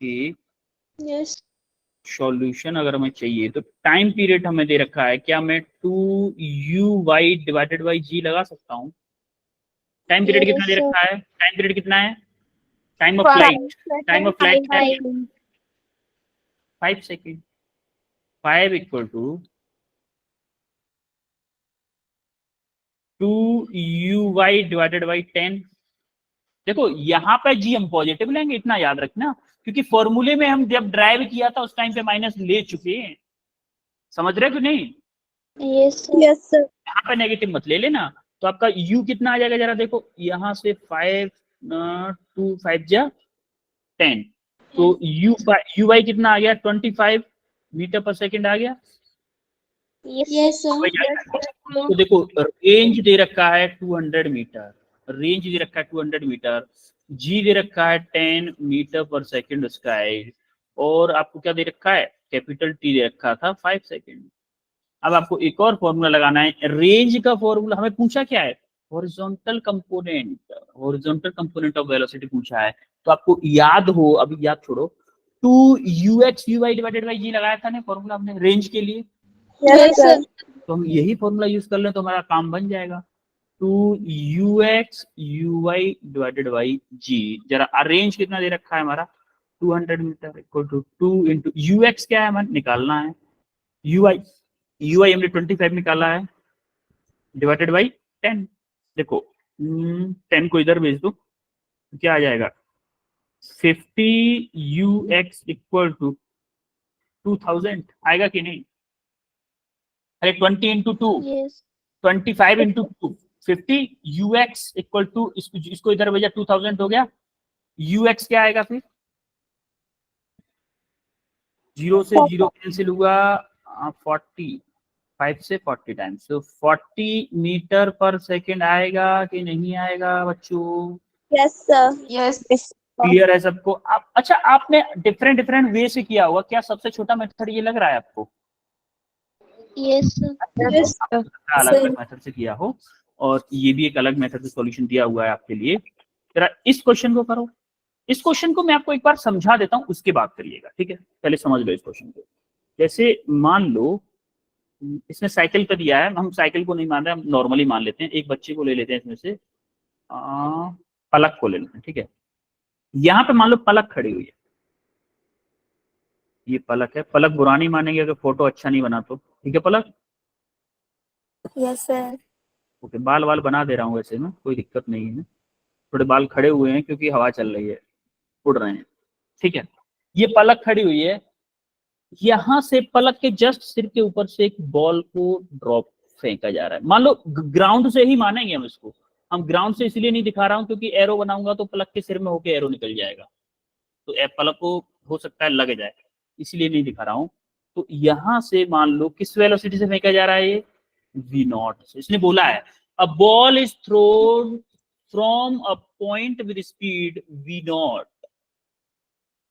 कि सॉल्यूशन अगर हमें चाहिए तो टाइम पीरियड हमें दे रखा है, क्या मैं 2u डिवाइडेड बाई जी लगा सकता हूँ? टाइम पीरियड कितना दे रखा है? टाइम पीरियड कितना है? Time of flight, time of flight 5 second. 5 equal to 2u divided by 10। देखो यहाँ पे जी हम पॉजिटिव लेंगे, इतना याद रखना, क्योंकि फॉर्मूले में हम जब ड्राइव किया था उस टाइम पे माइनस ले चुके हैं। समझ रहे हो कि नहीं? Yes sir. यहाँ पे नेगेटिव मत ले लेना। तो आपका u कितना आ जाएगा जरा देखो, यहाँ से 5 2 5 जा 10, तो u y कितना आ गया? 25 मीटर पर सेकेंड आ गया। Yes sir. तो देखो रेंज दे रखा है 200 मीटर, रेंज दे रखा है 200 मीटर, जी दे रखा है 10 मीटर पर सेकेंड स्क्वायर, और आपको क्या दे रखा है? कैपिटल टी दे रखा था 5 सेकेंड। अब आपको एक और फॉर्मूला लगाना है। रेंज का फॉर्मूला हमें पूछा क्या है? Horizontal component, horizontal component of velocity पूछा है। तो आपको याद हो, अभी याद छोड़ो, 2ux डिवाइडेड बाई जी लगाया था ना फॉर्मूला हमने रेंज के लिए। Yes sir. तो हम यही फॉर्मूला यूज कर लें तो हमारा काम बन जाएगा। 2ux डिवाइडेड बाई जी। जरा रेंज कितना दे रखा है हमारा? 200 meter equal to 2 into ux क्या है हमें निकालना है? ui हमने 25 निकाला है डिवाइडेड बाई 10। देखो 10 को इधर भेज दो, क्या आ जाएगा? 50ux इक्वल टू 2000 आएगा कि नहीं? अरे 20 into 2, 25 into 2, 50 ux equal to, इसको इधर भेजा 2000 हो गया। ux क्या आएगा फिर? 0 से 0 कैंसिल हुआ, 40, 5 से 40 टाइम्स, तो 40 मीटर पर सेकेंड आएगा कि नहीं आएगा बच्चों? Yes sir. यस। क्लियर है सबको? आप अच्छा, आपने डिफरेंट डिफरेंट वे से किया हुआ, क्या सबसे छोटा मेथड ये लग रहा है आपको? Yes sir. अलग अलग मेथड से किया हो, और ये भी एक अलग मेथड से सॉल्यूशन दिया हुआ है आपके लिए। जरा इस क्वेश्चन को करो। इस क्वेश्चन को मैं आपको एक बार समझा देता हूं, उसके बाद करिएगा, ठीक है? पहले समझ लो इस क्वेश्चन को। जैसे मान लो इसने साइकिल का दिया है, हम साइकिल को नहीं मान रहे, हम नॉर्मली मान लेते हैं। एक बच्चे को ले लेते हैं इसमें से, पलक को ले लेते हैं, ठीक है? यहाँ पे मान लो पलक खड़ी हुई है, ये पलक है। पलक बुरा नहीं मानेंगे अगर फोटो अच्छा नहीं बना तो, ठीक है पलक? Yes sir. ओके, बाल वाल बना दे रहा हूँ वैसे में, कोई दिक्कत नहीं है। थोड़े बाल खड़े हुए हैं क्योंकि हवा चल रही है, उड़ रहे हैं, ठीक है? ये पलक खड़ी हुई है, यहां से पलक के जस्ट सिर के ऊपर से एक बॉल को ड्रॉप फेंका जा रहा है। मान लो ग्राउंड से ही मानेंगे हम इसको। हम ग्राउंड से इसलिए नहीं दिखा रहा हूं क्योंकि एरो बनाऊंगा तो पलक के सिर में होके एरो निकल जाएगा, तो पलक को हो सकता है लग जाए, इसलिए नहीं दिखा रहा हूं। तो यहां से मान लो किस वेलोसिटी से फेंका जा रहा है? ये v0 से। इसने बोला है a ball is thrown from a point with speed v0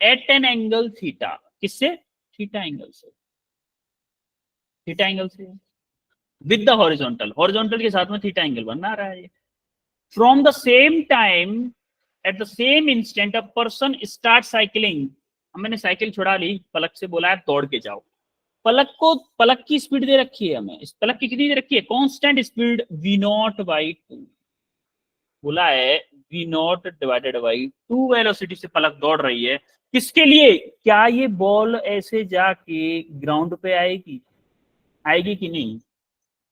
at an angle theta. किससे? थीटा एंगल से, थीटा एंगल से विद द हॉरिजॉन्टल, हॉरिजॉन्टल के साथ में थीटा एंगल बना रहा है। From the same time at the same instant a person start cycling. मैंने साइकिल छुड़ा ली, पलक से बोला है दौड़ के जाओ। पलक की स्पीड दे रखी है हमें, इस पलक की कितनी दे रखी है? Constant speed v0 by 2। बोला है v naught divided by two velocity से पलक दौड़ रही है, किसके लिए? क्या ये बॉल ऐसे जाके ग्राउंड पे आएगी, आएगी कि नहीं?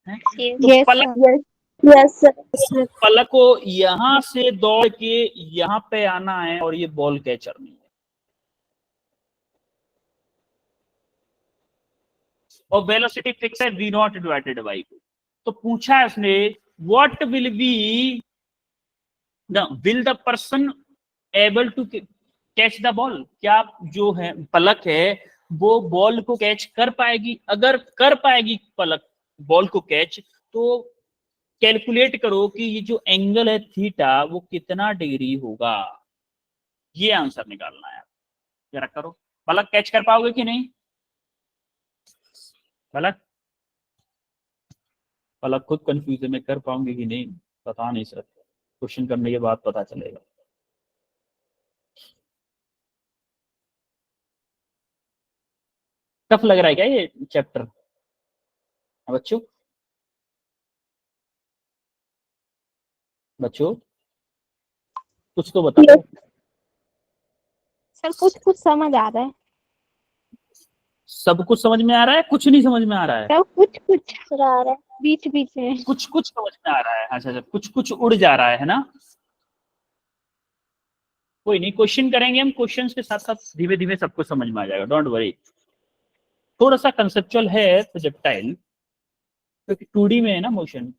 है? तो Yes, पलक, sir. Yes, sir. पलक को यहां से दौड़ के यहां पे आना है और ये बॉल कैचर नहीं है। और वेलोसिटी फिक्स है v naught divided by two. तो पूछा है उसने what will be will the person able to catch the ball, क्या जो है पलक है वो बॉल को कैच कर पाएगी? अगर कर पाएगी पलक बॉल को कैच, तो कैलकुलेट करो कि ये जो एंगल है थीटा वो कितना डिग्री होगा, ये आंसर निकालना है। जरा करो, पलक कैच कर पाओगे कि नहीं? पलक पलक खुद कंफ्यूज है, मैं कर पाऊंगी कि नहीं बता नहीं सकते, क्वेश्चन करने के बाद पता चलेगा। टफ लग रहा है क्या ये चैप्टर बच्चों? बच्चों कुछ तो बताओ। सर कुछ समझ आ रहा है। सब कुछ समझ में आ रहा है, कुछ नहीं समझ में आ रहा है? सर कुछ आ रहा है, बीच बीच में। कुछ कुछ समझ में आ रहा है, अच्छा अच्छा, कुछ कुछ उड़ जा रहा है ना? कोई नहीं, क्वेश्चन करेंगे हम, क्वेश्चन के साथ साथ धीमे धीमे सब कुछ समझ में आ जाएगा, डोंट वरी। थोड़ा सा कंसेप्चुअल है प्रोजेक्टाइल, क्योंकि 2D में है ना मोशन।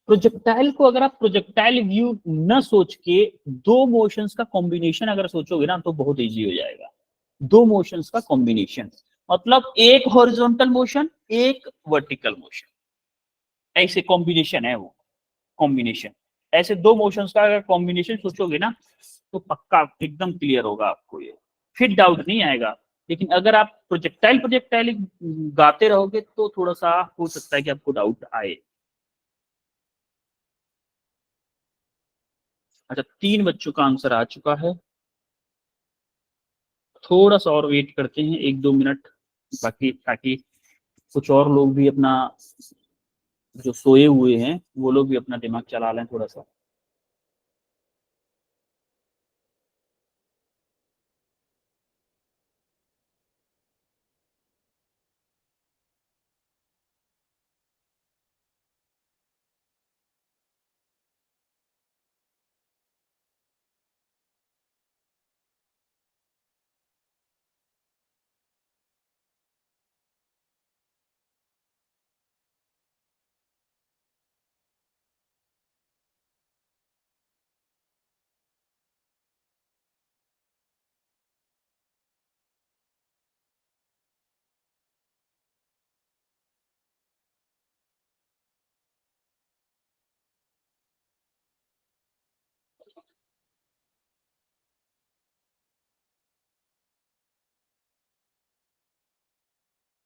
प्रोजेक्टाइल को अगर आप प्रोजेक्टाइल व्यू न सोच के दो मोशंस का कॉम्बिनेशन अगर सोचोगे ना तो बहुत इजी हो जाएगा। दो मोशंस का कॉम्बिनेशन मतलब एक हॉरिजॉन्टल मोशन, एक वर्टिकल मोशन, ऐसे कॉम्बिनेशन है वो। कॉम्बिनेशन ऐसे दो मोशंस का अगर कॉम्बिनेशन सोचोगे ना तो पक्का एकदम क्लियर होगा आपको, ये फिर डाउट नहीं आएगा। लेकिन अगर आप प्रोजेक्टाइल प्रोजेक्टाइल गाते रहोगे तो थोड़ा सा हो सकता है कि आपको डाउट आए। अच्छा, 3 बच्चों का आंसर आ चुका है, थोड़ा सा और वेट करते हैं 1-2 मिनट बाकी, ताकि कुछ और लोग भी अपना जो सोए हुए हैं वो लोग भी अपना दिमाग चला लें थोड़ा सा।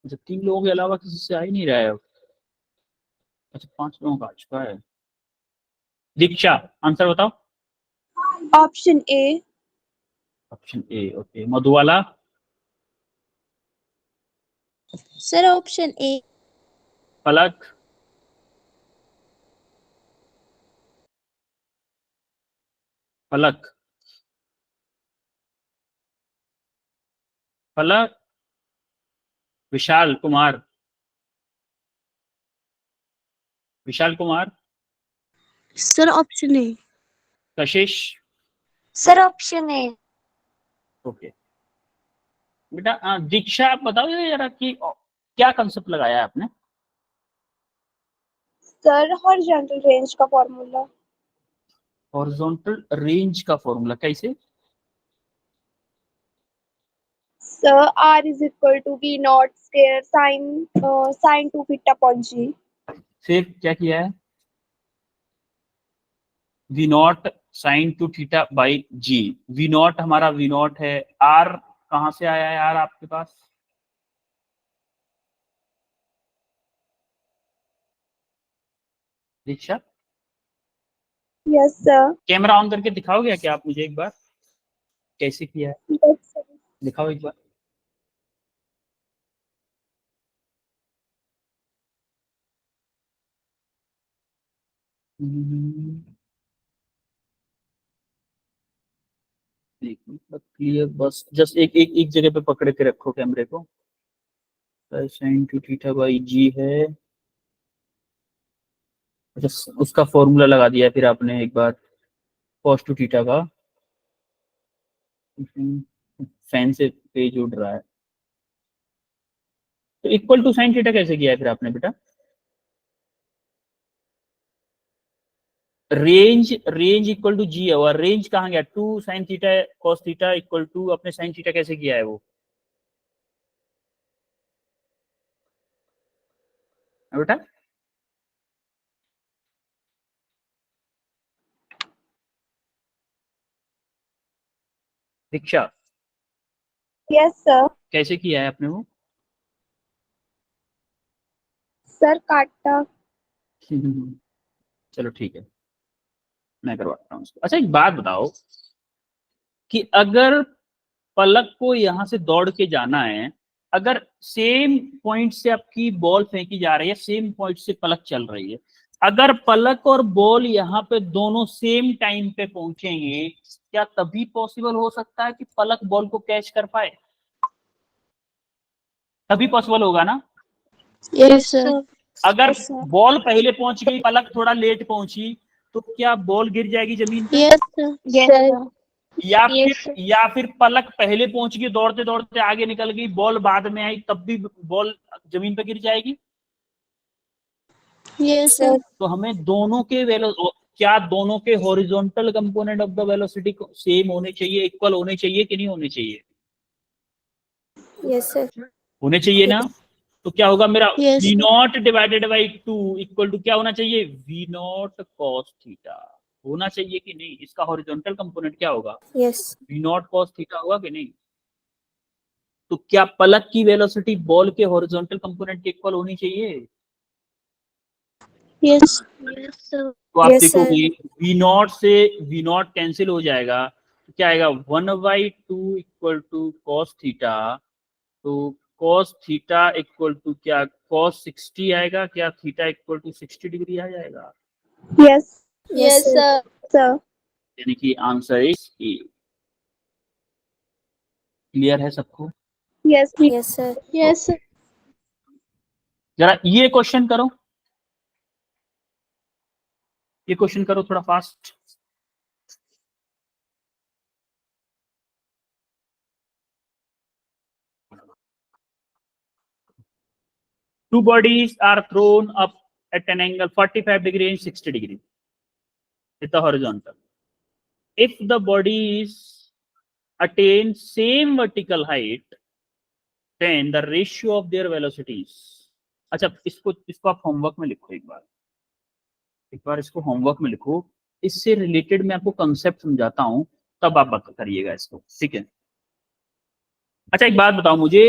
अच्छा, 3 लोगों के अलावा किसी से आ ही नहीं रहा है। अच्छा, 5 लोगों का आ चुका है। दीक्षा आंसर बताओ। Option A. Option A, okay. Madhubala? Sir, option A. Palak? Palak Palak? Vishal Kumar? Vishal Kumar? Sir, option A. Kashish? Sir, option A. Okay बेटा, दीक्षा आप बताओ जरा कि क्या कंसेप्ट लगाया है आपने? सर, हॉरिजॉन्टल रेंज का फॉर्मूला। हॉरिजॉन्टल रेंज का फॉर्मूला कैसे? Sir, R is equal to V naught square sin 2 theta upon G. फिर क्या किया है? V naught sine two theta by g. V naught हमारा वी नॉट है। आर कहां से आया है आर आपके पास? Diksha Yes, sir. Camera on करके दिखाओगे क्या आप मुझे एक बार, कैसे किया है? Yes, sir. दिखाओ एक बार। क्लियर, बस जस्ट एक एक एक जगह पे पकड़ के रखो कैमरे को। साइन टू थीटा बाई जी है, अच्छा उसका फॉर्मूला लगा दिया है फिर आपने एक बार कॉस टू थीटा का। फैन से पेज उड़ रहा है, तो इक्वल टू साइन थीटा कैसे किया है फिर आपने बेटा? Range range equal to g है, और रेंज कहाँ गया? Two sine theta cos theta equal to अपने साइन थीटा कैसे किया है वो बेटा? Diksha yes sir. कैसे किया है आपने वो? सर काटा। चलो ठीक है, मैं करवाता हूँ उसको। अच्छा एक बात बताओ कि अगर पलक को यहां से दौड़ के जाना है, अगर सेम पॉइंट से आपकी बॉल फेंकी जा रही है, सेम पॉइंट से पलक चल रही है, अगर पलक और बॉल यहाँ पे दोनों सेम टाइम पे पहुंचेंगे, क्या तभी पॉसिबल हो सकता है कि पलक बॉल को कैच कर पाए? तभी पॉसिबल होगा ना? Yes sir. अगर बॉल पहले पहुंच गई, पलक थोड़ा लेट पहुंची, तो क्या बॉल गिर जाएगी जमीन पे? Yes sir. यस या फिर पलक पहले पहुंच गई, दौड़ते दौड़ते आगे निकल गई, बॉल बाद में आई, तब भी बॉल जमीन पे गिर जाएगी? Yes sir. तो हमें दोनों के क्या दोनों के horizontal component of the velocity same होने चाहिए, इक्वल होने चाहिए कि नहीं होने चाहिए? Yes sir. होने चाहिए ना? तो क्या होगा मेरा? Yes, v sir. Naught divided by two equal to क्या होना चाहिए? वी नॉट कॉस थीटा होना चाहिए कि नहीं? इसका हॉरिजॉन्टल कंपोनेंट क्या होगा? Yes v naught cos theta होगा कि नहीं? तो क्या पलक की वेलोसिटी बॉल के हॉरिजॉन्टल कंपोनेंट के इक्वल होनी चाहिए? Yes sir. तो आप Yes, देखोगे वी नॉट से वी नॉट कैंसिल हो जाएगा, तो क्या आएगा? 1/2 इक्वल टू कॉस थीटा। तो कॉस थीटा इक्वल टू क्या? कॉस 60 आएगा क्या? थीटा इक्वल टू 60 डिग्री आ जाएगा। Yes yes sir. यानी कि आंसर इज ए। क्लियर है सबको? Yes yes sir. Yes sir. जरा ये क्वेश्चन करो, ये क्वेश्चन करो थोड़ा fast. Two bodies are thrown up at an angle 45 degree and 60 degree with the horizontal. If the bodies attain same vertical height, then the ratio of their velocities. अच्छा इसको इसको आप होमवर्क में लिखो एक बार इसको होमवर्क में लिखो। इससे रिलेटेड मैं आपको कंसेप्ट समझाता हूं, तब आप बात करिएगा इसको, ठीक है? अच्छा एक बात बताओ मुझे,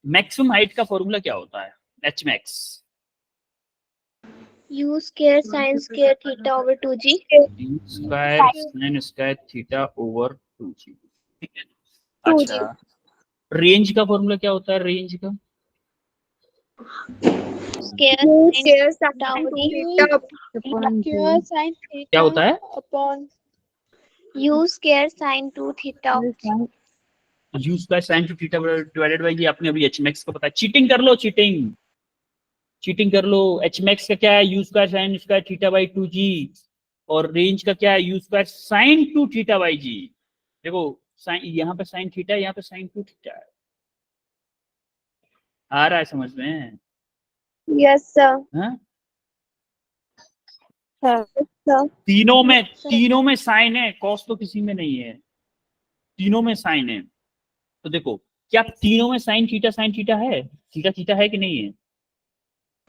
मैक्सिमम हाइट का फॉर्मूला क्या होता है? H max U square sin square theta over 2g. D square sine square theta over 2g, ठीक है? अच्छा रेंज का फॉर्मूला क्या होता है? रेंज का Square sin theta क्या होता है? upon U square sin 2 theta. You square sine two theta divided by ये आपने अभी एच मैक्स का पता है। चीटिंग कर लो, चीटिंग कर लो। एच मैक्स का क्या है? U square sine square theta by 2g, और रेंज का क्या है? U square sine 2 theta by G. देखो साइन यहाँ पे साइन थीटा है, यहाँ पे साइन 2 थीटा है। आ रहा है समझ में? Yes sir. हाँ? सर तीनों में साइन है, कॉस तो किसी में नहीं है, तीनों में साइन है। तो देखो क्या तीनों में साइन थीटा है? थीटा थीटा है कि नहीं है?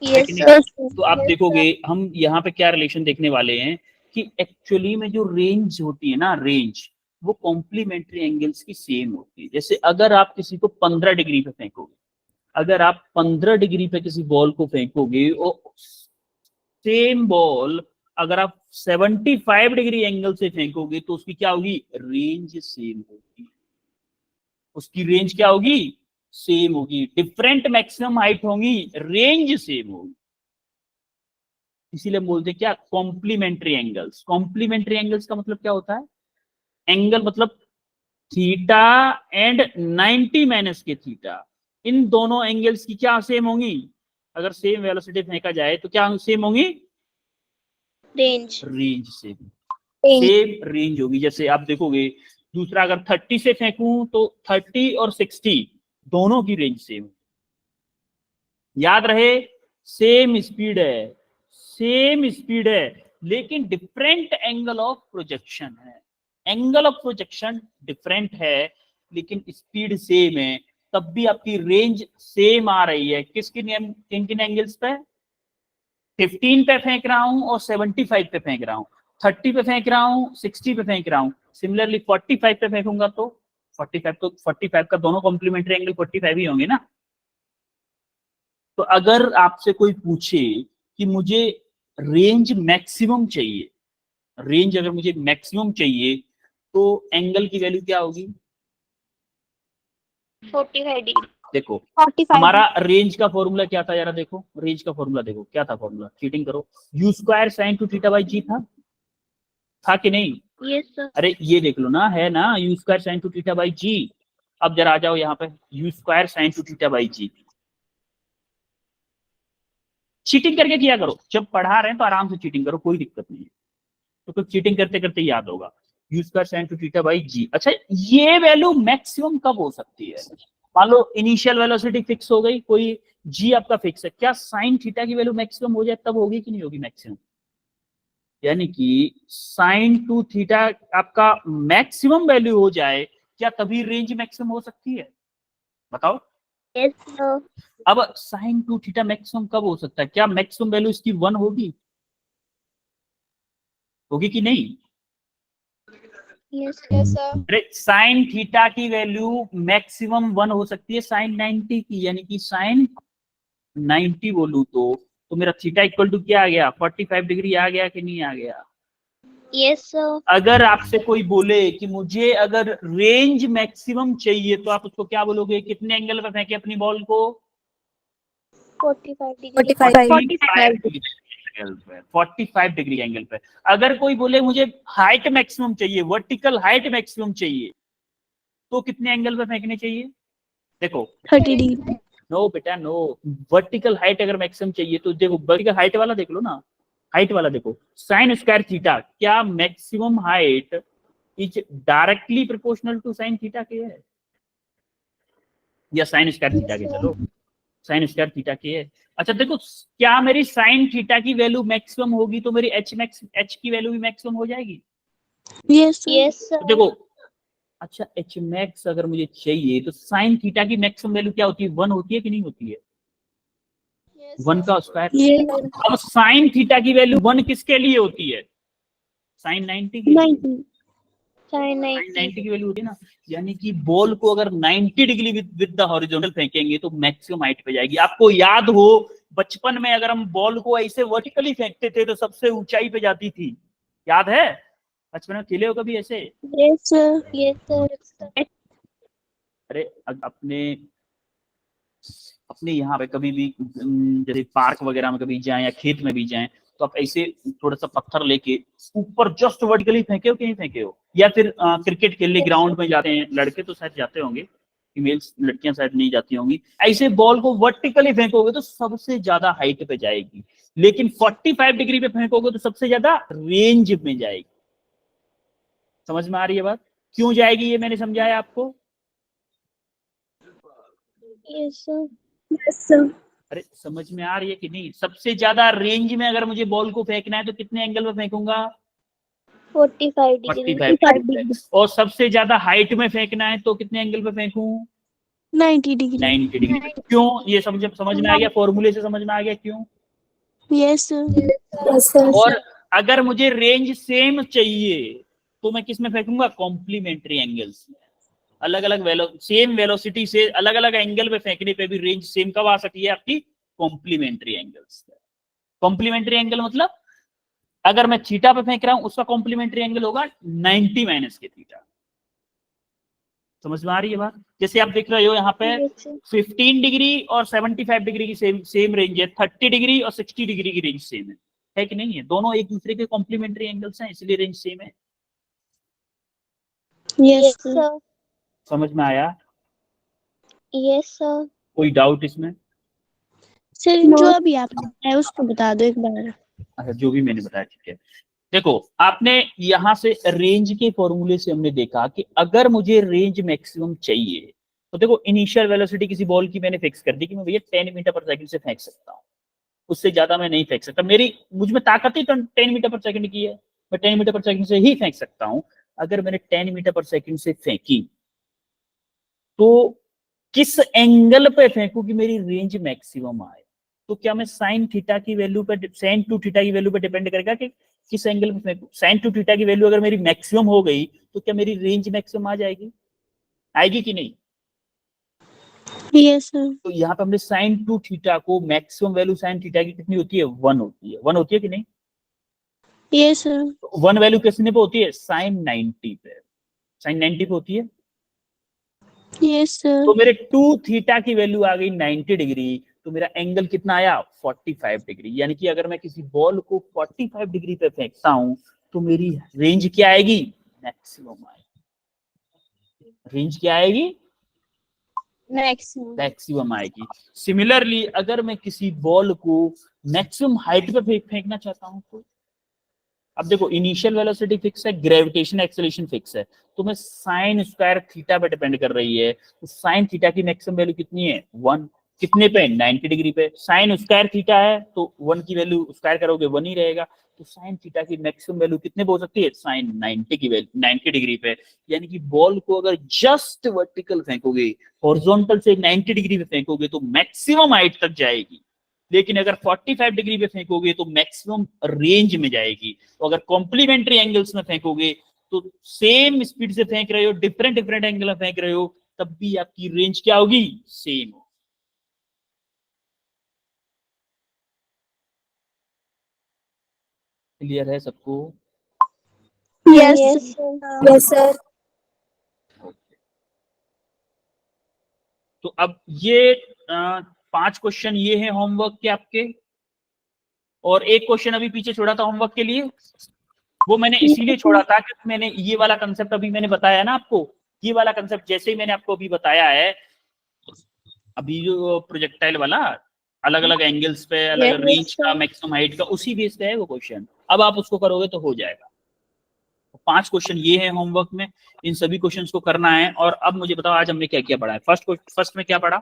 यस कि सर। नहीं? तो आप देखोगे हम यहाँ पे क्या रिलेशन देखने वाले हैं कि एक्चुअली में जो रेंज होती है ना, रेंज वो कॉम्प्लीमेंट्री एंगल्स की सेम होती है। जैसे अगर आप किसी को 15 डिग्री पे फेंकोगे, अगर आप 15 डिग्री पे किसी बॉल को फेंकोगे और सेम बॉल अगर आप 75 डिग्री एंगल से फेंकोगे, तो उसकी क्या होगी? रेंज सेम होगी। उसकी रेंज क्या होगी? सेम होगी। डिफरेंट मैक्सिमम हाइट होगी, रेंज सेम होगी। इसीलिए बोलते हैं क्या? Complementary angles. कॉम्प्लीमेंट्री एंगल्स का मतलब क्या होता है? एंगल मतलब थीटा एंड 90 माइनस के थीटा, इन दोनों एंगल्स की क्या सेम होंगी? अगर सेम वेलोसिटी फेंका जाए तो क्या सेम होंगी? रेंज रेंज सेम रेंज होगी। जैसे आप देखोगे दूसरा, अगर 30 से फेंकूं तो 30 और 60 दोनों की रेंज सेम। याद रहे, सेम स्पीड है लेकिन डिफरेंट एंगल ऑफ प्रोजेक्शन है। एंगल ऑफ प्रोजेक्शन डिफरेंट है लेकिन स्पीड सेम है, तब भी आपकी रेंज सेम आ रही है। किन किन एंगल्स पे? 15 पे फेंक रहा हूं और 75 पे फेंक रहा हूं, 30 पे फेंक रहा हूं, 60 पे फेंक रहा हूं। सिमिलरली 45 पे फेंकूंगा तो 45 का दोनों कॉम्प्लीमेंट्री एंगल 45 ही होंगे ना। तो अगर आपसे कोई पूछे कि मुझे रेंज मैक्सिमम चाहिए, रेंज अगर मुझे मैक्सिमम चाहिए तो एंगल की वैल्यू क्या होगी? 45 डिग्री। देखो 45 हमारा रेंज का फॉर्मूला क्या था, जरा देखो रेंज का फॉर्मूला देखो क्या था फॉर्मूला, चीटिंग करो। u square sine two theta by G था कि नहीं? Yes sir. अरे ये देख लो ना, है ना, u square sine two theta by G. अब जरा आ जाओ यहाँ पे, u square sine two theta by G. Cheating करके किया करो, जब पढ़ा रहे हैं तो आराम से चीटिंग करो, कोई दिक्कत नहीं है। तो कुछ चीटिंग करते करते याद होगा, u square sine two theta by G. अच्छा, ये वैल्यू मैक्सिमम कब हो सकती है? मान लो इनिशियल वेलोसिटी फिक्स हो गई, कोई जी आपका फिक्स है, क्या साइन थीटा की वैल्यू मैक्सिमम हो जाए तब होगी कि नहीं होगी मैक्सिमम? यानी कि साइन टू थीटा आपका मैक्सिमम वैल्यू हो जाए, क्या तभी रेंज मैक्सिमम हो सकती है? बताओ। Yes sir. अब साइन टू थीटा मैक्सिमम कब हो सकता है? क्या मैक्सिमम वैल्यू इसकी 1 होगी कि नहीं? Yes sir. अरे साइन थीटा की वैल्यू मैक्सिमम 1 हो सकती है साइन 90 की, यानी कि साइन 90 बोलू तो मेरा थीटा इक्वल टू क्या आ गया? 45 डिग्री आ गया कि नहीं आ गया? Yes sir. अगर आपसे कोई बोले कि मुझे अगर रेंज मैक्सिमम चाहिए तो आप उसको क्या बोलोगे? कितने एंगल पे फेंके अपनी बॉल को? 45 डिग्री। 45 डिग्री एंगल पे। अगर कोई बोले मुझे हाइट मैक्सिमम चाहिए, वर्टिकल हाइट मैक्सिमम चाहिए, तो कितने एंगल पे फेंकने चाहिए? देखो 30 डिग्री। नो बेटा नो, वर्टिकल हाइट अगर मैक्सिमम चाहिए तो देखो वर्टिकल हाइट वाला देख लो ना, हाइट वाला देखो, साइन स्क्वायर थीटा, क्या maximum height is directly proportional to sine theta के है या साइन स्क्वायर थीटा के? चलो साइन स्क्वायर थीटा के है। अच्छा देखो, क्या मेरी साइन थीटा की वैल्यू मैक्सिमम होगी तो मेरी एच की वैल्यू भी मैक्सिमम हो जाएगी? यस यस तो देखो, अच्छा एच मैक्स अगर मुझे चाहिए तो साइन थीटा की मैक्सिमम वैल्यू क्या होती है? 1 होती है कि नहीं होती है? 1 का स्क्वायर। अब साइन थीटा की वैल्यू 1 किसके लिए होती है? साइन 90 के लिए। साइन 90 की वैल्यू होती है ना, यानी कि बॉल को अगर 90 डिग्री विद द हॉरिजॉन्टल फेंकेंगे तो मैक्सिमम हाइट पे जाएगी। आपको याद हो बचपन में अगर हम बॉल को ऐसे वर्टिकली फेंकते थे तो सबसे ऊंचाई पे जाती थी, याद है? बचपन में खेले हो कभी ऐसे? Yes sir. अरे अपने यहाँ पे कभी भी जैसे पार्क वगैरह में कभी जाएं या खेत में भी जाएं तो आप ऐसे थोड़ा सा पत्थर लेके ऊपर जस्ट वर्टिकली फेंके हो कि नहीं फेंके हो? या फिर क्रिकेट खेलने ग्राउंड में जाते हैं लड़के तो शायद जाते होंगे, फीमेल्स लड़कियां शायद नहीं जाती होंगी। ऐसे बॉल को वर्टिकली फेंकोगे तो सबसे ज्यादा हाइट पे जाएगी, लेकिन 45 डिग्री पे फेंकोगे तो सबसे ज्यादा रेंज में जाएगी। समझ में आ रही है बात? क्यों जाएगी ये मैंने समझाया आपको। Yes sir. अरे समझ में आ रही है कि नहीं? सबसे ज्यादा रेंज में अगर मुझे बॉल को फेंकना है तो कितने एंगल पे फेंकूंगा? 45 डिग्री। 45 और सबसे ज्यादा हाइट में फेंकना है तो कितने एंगल पे फेंकूं? 90 डिग्री। 90 डिग्री। क्यों? ये समझ में आ गया? फॉर्मूले से समझ में आ गया क्यों? Yes sir. और अगर मुझे रेंज सेम चाहिए तो मैं किस में फेंकूंगा? कॉम्प्लीमेंट्री एंगल्स में। अलग अलग सेम वेलोसिटी से अलग अलग एंगल पे फेंकने पे भी रेंज सेम कब आ सकती है आपकी? Complementary angles. कॉम्प्लीमेंट्री एंगल मतलब अगर मैं थीटा पे फेंक रहा हूं उसका कॉम्प्लीमेंट्री एंगल होगा 90 माइनस के थीटा। समझ में आ रही है बात? जैसे आप देख रहे हो यहाँ पे 15 डिग्री और 75 डिग्री की सेम रेंज है, 30 डिग्री और 60 डिग्री की रेंज सेम है कि नहीं है? दोनों एक दूसरे के कॉम्प्लीमेंट्री एंगल्स हैं इसलिए रेंज सेम है। Yes, sir. समझ में आया? Yes, sir. कोई डाउट इसमें? Sir No. जो अभी आपने बताया उसको बता दो एक बार। अच्छा, जो भी मैंने बताया, ठीक है। देखो, आपने यहां से रेंज के फॉर्मूले से हमने देखा कि अगर मुझे रेंज मैक्सिमम चाहिए तो देखो, इनिशियल वेलोसिटी किसी बॉल की मैंने फिक्स कर दी कि मैं भैया 10 मीटर पर सेकंड से फेंक सकता हूँ, उससे ज्यादा मैं नहीं फेंक सकता। मुझ में ताकत ही 10 मीटर पर सेकंड की है, मैं 10 मीटर पर सेकंड से ही फेंक सकता हूँ। अगर मैंने 10 मीटर पर सेकंड से फेंकी तो किस एंगल पे फेंकू कि मेरी रेंज मैक्सिमम आए? तो क्या मैं साइन थीटा की वैल्यू पे, साइन टू थीटा की वैल्यू पे डिपेंड करेगा कि किस एंगल पे फेंकू। साइन टू थीटा की वैल्यू अगर मेरी मैक्सिमम हो गई तो क्या मेरी रेंज मैक्सिमम आ जाएगी? आएगी कि नहीं? Yes, sir. तो यहाँ पे हमने साइन टू थीटा को, मैक्सिमम वैल्यू साइन थीटा की कितनी होती है? 1 होती है। 1 होती है कि नहीं? Yes, sir. 1 वैल्यू किसने पे होती है? साइन 90 पे। साइन 90 पे होती है। Yes, sir. तो मेरे 2 थीटा की वैल्यू आ गई 90 डिग्री, तो मेरा एंगल कितना आया? 45 डिग्री। यानी कि अगर मैं किसी बॉल को 45 डिग्री पे फेंकता हूं तो मेरी रेंज क्या आएगी? मैक्सिमम आएगी। रेंज क्या आएगी? Maximum. मैक्सिमम आएगी। सिमिलरली अगर मैं किसी बॉल को मैक्सिमम हाइट पे फेंकना चाहता हूं तो अब देखो, इनिशियल वेलोसिटी फिक्स है, ग्रेविटेशन एक्सेलरेशन फिक्स है, तो मैं साइन स्क्वायर थीटा पे डिपेंड कर रही है। तो साइन थीटा की मैक्सिमम वैल्यू कितनी है? 1। कितने पे? 90 डिग्री पे। साइन स्क्वायर थीटा है तो 1 की वैल्यू स्क्वायर करोगे 1 ही रहेगा। तो साइन थीटा की मैक्सिमम वैल्यू कितने पे हो सकती है? साइन 90 की वैल्यू 90 डिग्री पे। यानी कि बॉल को अगर जस्ट वर्टिकल फेंकोगे, हॉरिजॉन्टल से 90 डिग्री पे फेंकोगे तो मैक्सिमम हाइट तक जाएगी, लेकिन अगर 45 डिग्री पे फेंकोगे तो मैक्सिमम रेंज में जाएगी। तो अगर कॉम्प्लीमेंट्री एंगल्स में फेंकोगे तो सेम स्पीड से फेंक रहे हो, डिफरेंट डिफरेंट एंगल में फेंक रहे हो, तब भी आपकी रेंज क्या होगी? सेम हो। क्लियर है सबको? Yes, Yes. sir. Yes, sir. तो अब ये 5 क्वेश्चन ये हैं होमवर्क के आपके, और एक क्वेश्चन अभी पीछे छोड़ा था होमवर्क के लिए। वो मैंने इसीलिए छोड़ा था कि मैंने ये वाला कंसेप्ट अभी मैंने बताया ना आपको, ये वाला कंसेप्ट जैसे ही मैंने आपको अभी बताया है, अभी जो प्रोजेक्टाइल वाला अलग अलग एंगल्स पे, अलग अलग रेंज का, मैक्सिमम हाइट का, उसी बेस पे है वो क्वेश्चन। अब आप उसको करोगे तो हो जाएगा। 5 क्वेश्चन ये है होमवर्क में, इन सभी क्वेश्चंस को करना है। और अब मुझे बताओ आज हमने क्या क्या पढ़ा है? फर्स्ट में क्या पढ़ा?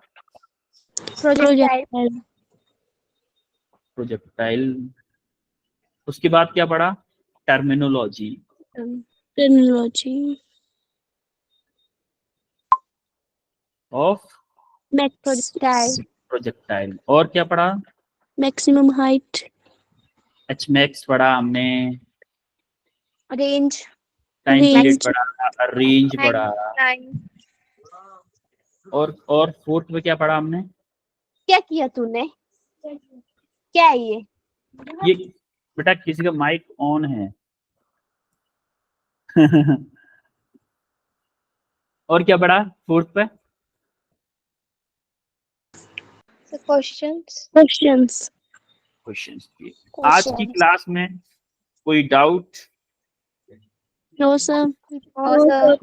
Projectile. प्रोजेक्टाइल। उसके बाद क्या पढ़ा? Terminology. Terminology. Of Projectile. Projectile. और क्या पढ़ा? Maximum height. एच मैक्स पढ़ा हमने, Range. Time Range. पीरियड पढ़ा, रेंज पढ़ा, और फोर्थ में क्या पढ़ा हमने? क्या किया तूने? क्या है ये बेटा किसी का माइक ऑन है। और क्या पढ़ा फोर्थ पे? Questions. क्वेश्चंस। आज की क्लास में कोई doubt? No, sir. No, sir.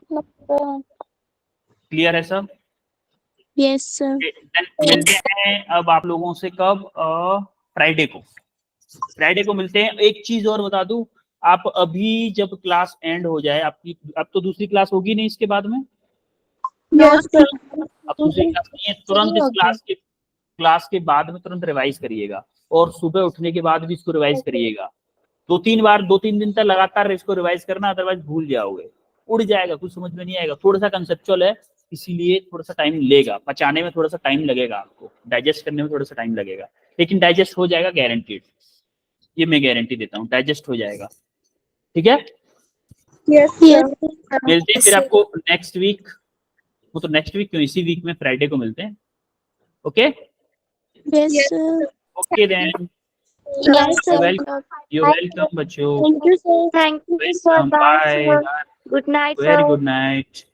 Clear है सब? Yes, sir. Then मिलते हैं अब आप लोगों से कब? फ्राइडे को। फ्राइडे को मिलते हैं। एक चीज और बता दूं, आप अभी जब क्लास एंड हो जाए आपकी, अब तो दूसरी क्लास होगी नहीं इसके बाद में? Yes, sir. अब दूसरी क्लास नहीं है, तुरंत इस क्लास के बाद में तुरंत रिवाइज करिएगा, और सुबह उठने के बाद भी इसको रिवाइज करिएगा। 2-3 दिन तक लगातार इसको रिवाइज करना, अदरवाइज भूल जाओगे, उड़ जाएगा, कुछ समझ में नहीं आएगा। थोड़ा सा कंसेप्चुअल है, इसीलिए थोड़ा सा टाइम लेगा, पचाने में थोड़ा सा टाइम लगेगा, आपको डाइजेस्ट करने में थोड़ा सा टाइम लगेगा, लेकिन डाइजेस्ट हो जाएगा गारंटीड। ये मैं गारंटी देता हूँ, डाइजेस्ट हो जाएगा। ठीक है? Yes, sir. मिलते हैं फिर आपको नेक्स्ट वीक। वो तो नेक्स्ट वीक क्यों, इसी वीक में फ्राइडे को मिलते हैं। Okay Yes, sir. Okay then, Yes, sir. You welcome बच्चों। Thank you, sir. Thank you, sir. Welcome, Bye, bye, sir. Good night, very sir. Good night.